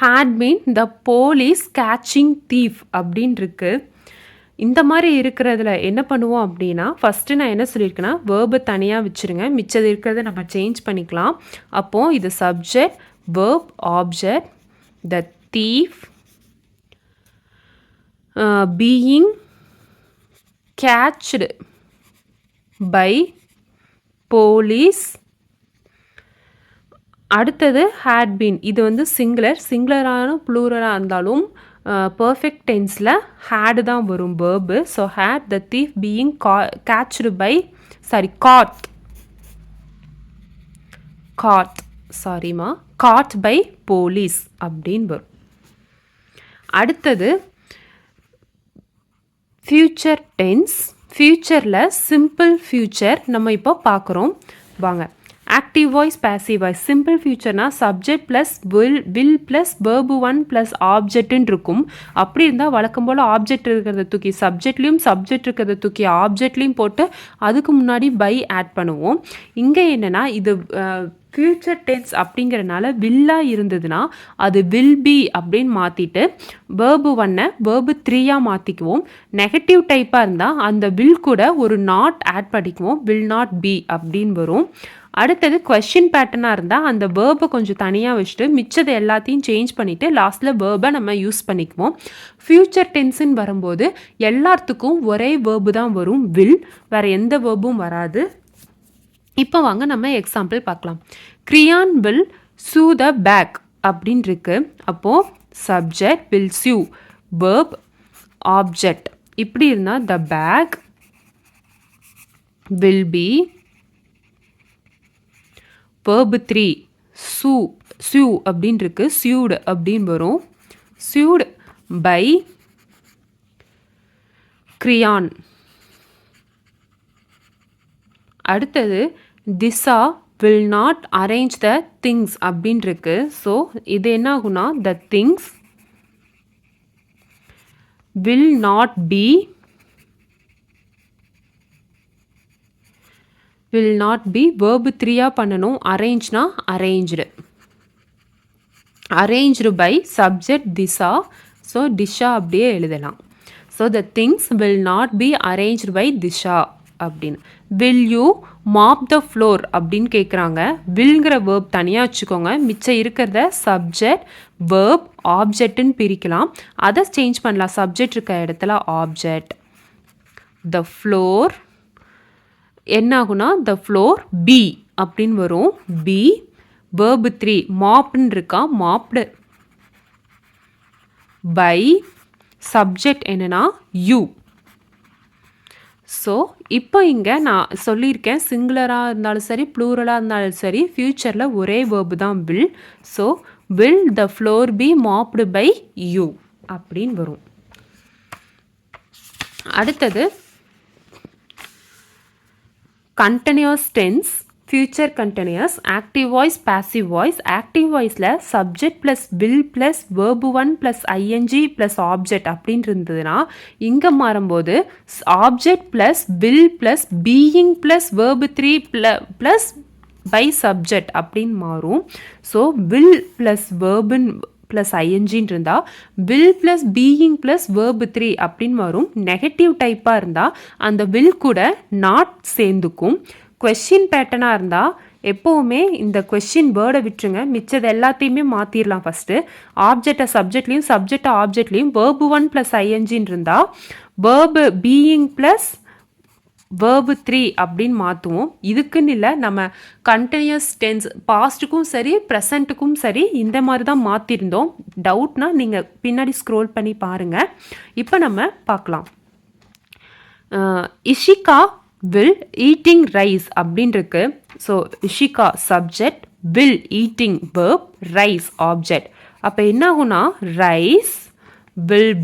had been the police catching thief அப்படின்னு இருக்கு. இந்த மாதிரி இருக்கிறதுல என்ன பண்ணுவோம் அப்படின்னா ஃபஸ்ட்டு நான் என்ன சொல்லியிருக்கேன்னா வேர்பை தனியாக வச்சுருங்க, மிச்சது இருக்கிறத நம்ம சேஞ்ச் பண்ணிக்கலாம். அப்போது இது subject verb object the thief being catched by police. அடுத்தது ஹேட் பீன். இது வந்து சிங்குலரான ப்ளூரலாக இருந்தாலும் பர்ஃபெக்ட் டென்ஸில் ஹேடு தான் வரும் வேர்பு. So had the thief being catched by caught by police அப்படின்னு வரும். அடுத்தது ஃப்யூச்சர் டென்ஸ். ஃப்யூச்சரில் சிம்பிள் ஃப்யூச்சர் நம்ம இப்போ பார்க்குறோம் வாங்க. Active voice passive voice. Simple ஃபியூச்சர்னா subject plus will plus verb 1 plus ஆப்ஜெக்ட்னு இருக்கும். அப்படி இருந்தால் வழக்கம் போல் ஆப்ஜெக்ட் இருக்கிறத தூக்கி சப்ஜெக்ட்லேயும் சப்ஜெக்ட் இருக்கிறத தூக்கி ஆப்ஜெக்ட்லேயும் போட்டு அதுக்கு முன்னாடி பை ஆட் பண்ணுவோம். இங்கே என்னென்னா இது ஃப்யூச்சர் டென்ஸ் அப்படிங்கிறனால வில்லாக இருந்ததுன்னா அது வில் பி அப்படின்னு மாற்றிட்டு verb 1 verb 3 மாற்றிக்குவோம். நெகட்டிவ் டைப்பாக இருந்தால் அந்த வில் கூட ஒரு நாட் ஆட் பண்ணிக்குவோம், வில் நாட் பி அப்படின்னு வரும். அடுத்தது கொஸ்டின் பேட்டர்னாக இருந்தால் அந்த வேர்பை கொஞ்சம் தனியாக வச்சுட்டு மிச்சதை எல்லாத்தையும் சேஞ்ச் பண்ணிவிட்டு லாஸ்ட்டில் வேர்பை நம்ம யூஸ் பண்ணிக்குவோம். ஃப்யூச்சர் டென்ஸுன்னு வரும்போது எல்லாத்துக்கும் ஒரே வேர்பு தான் வரும், வில். வேறு எந்த வேர்பும் வராது. இப்போ வாங்க நம்ம எக்ஸாம்பிள் பார்க்கலாம். கிரியான் வில் சூ த பேக் அப்படின்னு இருக்கு. அப்போது subject will sew, verb object. இப்படி இருந்தால் the bag will be verb 3 sew அப்படின்னு இருக்கு, சியூடு அப்படின்னு வரும். Sewed by Kiriyan. அடுத்தது Disha will not arrange the things அப்படின்னு இருக்கு. ஸோ இது என்ன ஆகுனா the things will not be verb 3 பண்ணணும். அரேஞ்ச்னா arranged by subject Disha. So Disha அப்படியே எழுதலாம். So the things will not be arranged by Disha அப்படின்னு. Will you mop the floor அப்படின்னு கேட்குறாங்க. வில்ங்கிற வேர்ப் தனியாக வச்சுக்கோங்க, மிச்சம் இருக்கிறத சப்ஜெக்ட் வேர்ப் ஆப்ஜெக்ட்னு பிரிக்கலாம். அதை சேஞ்ச் பண்ணலாம். சப்ஜெக்ட் இருக்க இடத்துல ஆப்ஜெக்ட். த ஃப்ளோர் என்ன ஆகுனா த ஃப்ளோர் பி அப்படின்னு வரும். பி verb 3 மாப்னு இருக்கா, மாப்டு பை சப்ஜெக்ட் என்னன்னா யூ. ஸோ இப்போ இங்கே நான் சொல்லியிருக்கேன் சிங்குலராக இருந்தாலும் சரி ப்ளூரலாக இருந்தாலும் சரி ஃப்யூச்சரில் ஒரே வேர்பு தான் will. So will the floor be mopped by you அப்படின்னு வரும். அடுத்தது continuous tense. Future continuous. Active voice passive voice. Active வாய்ஸில் subject plus will plus verb 1 plus ING plus object அப்படின்னு இருந்ததுன்னா இங்கே மாறும்போது object plus will plus being plus verb 3 plus by subject அப்படின்னு மாறும். ஸோ வில் ப்ளஸ் வேர்புன்னு plus ஐஎன்ஜின்னு இருந்தால் will plus being plus verb 3 அப்படின்னு வரும். நெகட்டிவ் டைப்பாக இருந்தால் அந்த வில் கூட நாட் சேர்ந்துக்கும். கொஸ்டின் பேட்டர்னாக இருந்தால் எப்போவுமே இந்த கொஸ்டின் வேர்டை விட்டுருங்க, மிச்சது எல்லாத்தையுமே மாற்றிடலாம். ஃபஸ்ட்டு ஆப்ஜெக்டை சப்ஜெக்ட்லேயும் சப்ஜெக்டை ஆப்ஜெக்ட்லேயும் வேர்பு 1 + ஐஎன்ஜின்னு இருந்தால் வேர்பு பீயிங் ப்ளஸ் வேர்பு 3 அப்படின்னு மாற்றுவோம். இதுக்குன்னு இல்லை, நம்ம கண்டினியூஸ் டென்ஸ் பாஸ்ட்டுக்கும் சரி ப்ரெசண்ட்டுக்கும் சரி இந்த மாதிரி தான் மாற்றிருந்தோம். டவுட்னா நீங்கள் பின்னாடி ஸ்க்ரோல் பண்ணி பாருங்கள். இப்போ நம்ம பார்க்கலாம். இஷிகா வில் ஈட்டிங் ரைஸ் அப்படின்னு இருக்கு. So Ishika subject, will eating verb, rice object. அப்போ என்ன ஆகும்னா rice will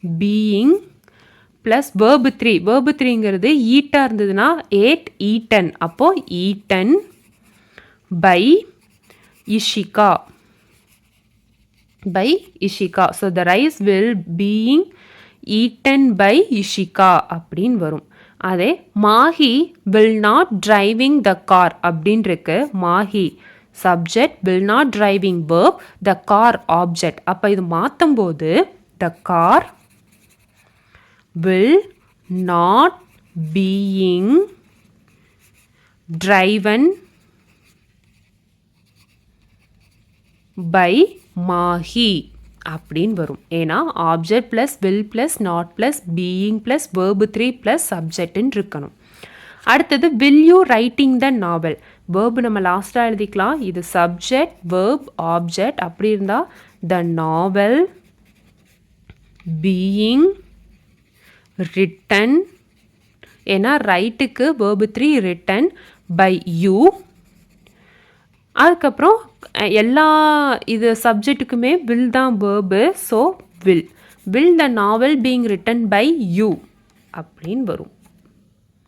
being plus verb 3. Verb 3ங்கிறது ஈட்டாக இருந்ததுன்னா ஏட் ஈட்டன். அப்போது eaten by Ishika. So the rice will being eaten by Ishika அப்படின்னு வரும். அதே Mahi will not driving the car அப்படின்னு இருக்கு. Mahi subject, will not driving verb, the car object. அப்போ இது மாற்றும் போது the car will not being driven by Mahi அப்படின்னு வரும். ஏன்னா object plus will plus not plus being plus verb 3 plus சப்ஜெக்ட்னு இருக்கணும். அடுத்தது will you writing the novel. Verb நம்ம லாஸ்ட்டாக எழுதிக்கலாம். இது சப்ஜெக்ட் வேர்ப் ஆப்ஜெக்ட். அப்படி இருந்தால் த நாவல் பீயிங் ரிட்டன், ஏன்னா ரைட்டுக்கு வேர்பு 3 ரிட்டன் பை யூ. அதுக்கப்புறம் எல்லா இது சப்ஜெக்ட்டுக்குமே வில் தான் verb. So will the novel being written by you அப்படின்னு வரும்.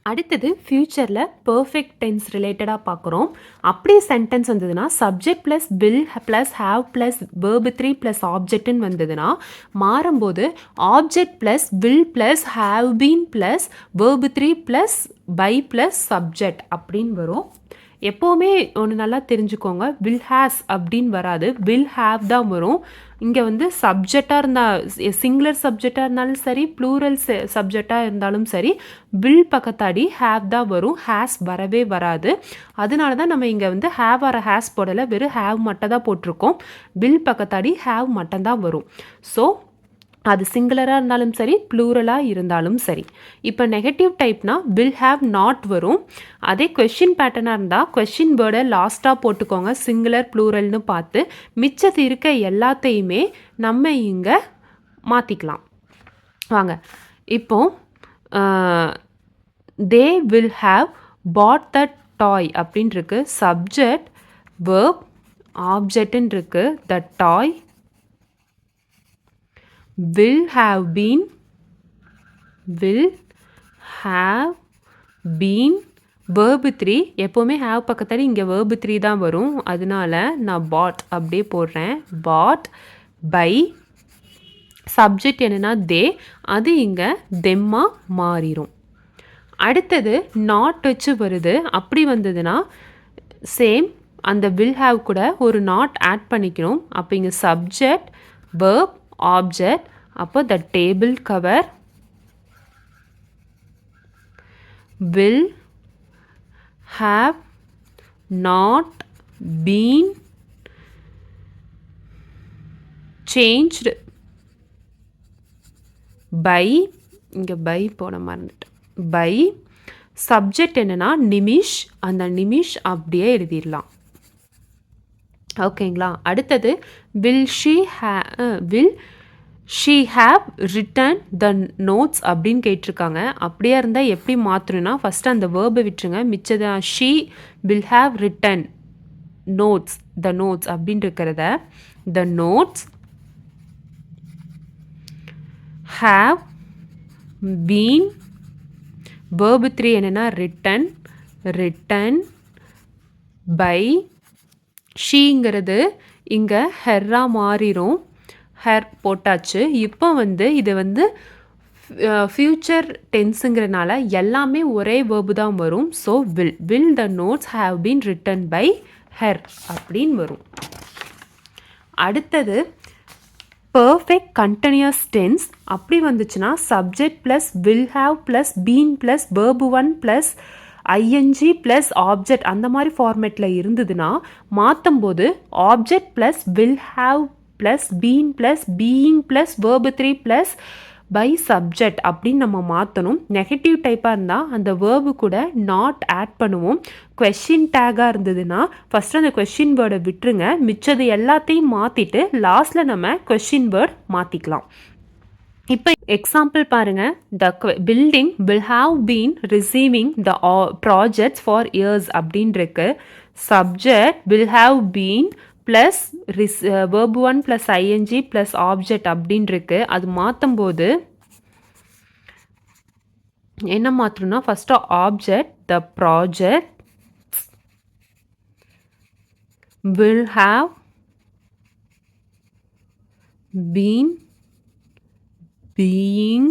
அடுத்தது ஃப்யூச்சரில் பர்ஃபெக்ட் டென்ஸ் ரிலேட்டடாக பார்க்குறோம். அப்படியே சென்டென்ஸ் வந்ததுன்னா subject plus will plus have plus verb 3 plus ஆப்ஜெக்ட்னு வந்ததுன்னா மாறும்போது object plus will plus have been plus verb 3 plus by plus subject அப்படின்னு வரும். எப்போவுமே ஒன்று நல்லா தெரிஞ்சுக்கோங்க, வில் ஹேஸ் அப்படின்னு வராது, வில் ஹாவ் தான் வரும். இங்கே வந்து சப்ஜெக்டாக இருந்தால் சிங்குலர் சப்ஜெக்டாக இருந்தாலும் சரி ப்ளூரல் சப்ஜெக்டாக இருந்தாலும் சரி வில் பக்கத்தாடி ஹேவ் தான் வரும், ஹேஸ் வரவே வராது. அதனால தான் நம்ம இங்கே வந்து ஹேவ் ஆர் ஹேஸ் போடலை, வெறும் ஹேவ் மட்டும் தான் போட்டிருக்கோம். வில் பக்கத்தாடி ஹேவ் மட்டும்தான் வரும். ஸோ அது சிங்குலராக இருந்தாலும் சரி ப்ளூரலாக இருந்தாலும் சரி. இப்போ நெகட்டிவ் டைப்னா வில் ஹேவ் நாட் வரும். அதே கொஷின் பேட்டர்னாக இருந்தால் கொஷின் வேர்டை லாஸ்ட்டாக போட்டுக்கோங்க, சிங்குலர் ப்ளூரல்னு பார்த்து. மிச்சத்து இருக்க எல்லாத்தையுமே நம்ம இங்கே மாற்றிக்கலாம். வாங்க இப்போ தே வில் ஹாவ் பாட் த டாய் அப்படின்னு இருக்கு. சப்ஜெக்ட் வேர்ப் ஆப்ஜெக்ட்னு இருக்கு. த டாய் will have been verb 3. எப்போவுமே have பக்கத்தாடி இங்கே verb 3 தான் வரும். அதனால நான் bought அப்படியே போடுறேன். bought by சப்ஜெக்ட் என்னன்னா தே, அது இங்கே தெம்மா மாறிடும். அடுத்தது நாட் வச்சு வருது. அப்படி வந்ததுன்னா சேம் அந்த will have கூட ஒரு நாட் ஆட் பண்ணிக்கணும். அப்போ இங்கே சப்ஜெக்ட் verb ஆப்ஜெக்ட். அப்போ the table cover will have not been changed by, இங்கே by போட மறந்துட்டேன், by சப்ஜெக்ட் என்னன்னா நிமிஷ், அந்த நிமிஷ் அப்படியே எழுதிடலாம். ஓகேங்களா. அடுத்தது will she have written the notes அப்படின்னு கேட்டிருக்காங்க. அப்படியே இருந்தால் எப்படி மாற்றணும்னா ஃபஸ்ட்டு அந்த வேர்பை விட்டுருங்க, மிச்சதான் she will have written notes, the notes அப்படின்னு இருக்கிறத the notes have been verb 3 என்னன்னா written by ஷீங்கிறது இங்கே ஹெர்ரா மாறிடும். ஹெர் போட்டாச்சு. இப்போ வந்து இது வந்து ஃப்யூச்சர் டென்ஸுங்கிறனால எல்லாமே ஒரே வேர்பு தான் வரும். So will the notes have been written by her அப்படின்னு வரும். அடுத்தது பர்ஃபெக்ட் கண்டினியூஸ் டென்ஸ். அப்படி வந்துச்சுன்னா subject plus will have plus been plus verb 1 plus ING plus object அந்த மாதிரி ஃபார்மேட்டில் இருந்ததுன்னா மாற்றும் போது object plus will have plus been plus being plus verb 3 plus by subject அப்படின்னு நம்ம மாற்றணும். நெகட்டிவ் டைப்பாக இருந்தால் அந்த வேர்பு கூட நாட் ஆட் பண்ணுவோம். கொஷின் டேக்காக இருந்ததுன்னா ஃபஸ்ட்டு அந்த கொஷின் வேர்டை விட்டுருங்க, மிச்சது எல்லாத்தையும் மாற்றிட்டு லாஸ்ட்டில் நம்ம கொஷின் வேர்ட் மாற்றிக்கலாம். இப்போ எக்ஸாம்பிள் பாருங்கள். The building will have been receiving the projects for years அப்படின்னு இருக்கு. Subject will have been plus verb 1 plus ING plus object அப்படின்னு இருக்கு. அது மாற்றும் போது என்ன மாற்றணும்னா first object the project will have been being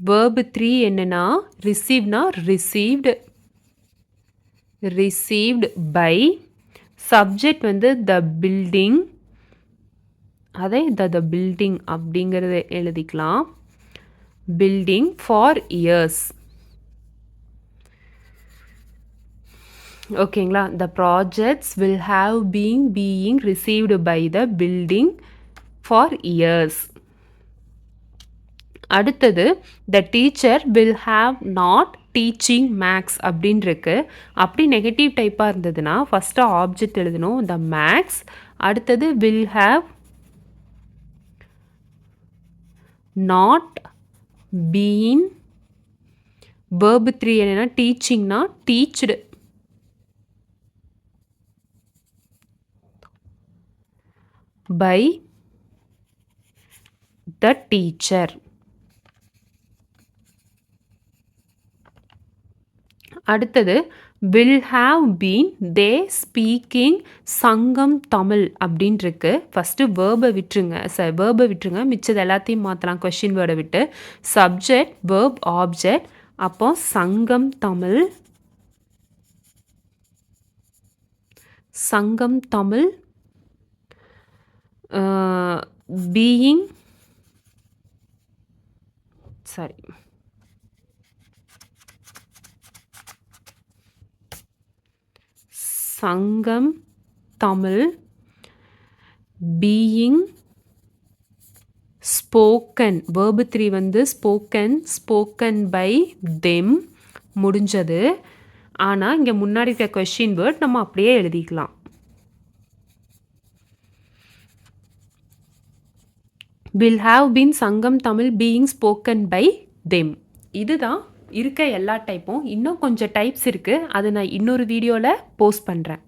verb 3 என்னன்னா ரிசீவ்னா ரிசீவ்டு பை சப்ஜெக்ட் வந்து த பில்டிங், அதே த பில்டிங் அப்படிங்கிறத எழுதிக்கலாம். Building for years. ஓகேங்களா? The projects will have being received by the building for years. அடுத்தது the teacher will have not teaching maths அப்படின்னு இருக்கு. அப்படி நெகட்டிவ் டைப்பாக இருந்ததுன்னா ஃபஸ்ட்டு ஆப்ஜெக்ட் எழுதணும் த மேக்ஸ், அடுத்தது will have not been, verb 3 என்னன்னா டீச்சிங்னா டீச்டு, பை த டீச்சர். அடுத்தது will have been they speaking Sangam Tamil அப்படின்னு இருக்கு. ஃபஸ்ட்டு வேர்பை விட்டுருங்க, மிச்சது எல்லாத்தையும் மாற்றலாம் கொஷின் வேர்டை விட்டு. சப்ஜெக்ட் வேர்ப் ஆப்ஜெக்ட், அப்போ சங்கம் தமிழ் பீயிங் சங்கம் தமிழ் பீயிங் ஸ்போக்கன், verb 3 வந்து ஸ்போக்கன் பை தெம் முடிஞ்சது. ஆனால் இங்கே முன்னாடி இருக்க கொஷின் வேர்ட் நம்ம அப்படியே எழுதிக்கலாம். Will have been Sangam Tamil being spoken by them. இதுதான் இருக்க எல்லா டைப்பும். இன்னும் கொஞ்சம் டைப்ஸ் இருக்குது, அதை நான் இன்னொரு வீடியோவில் போஸ்ட் பண்ணுறேன்.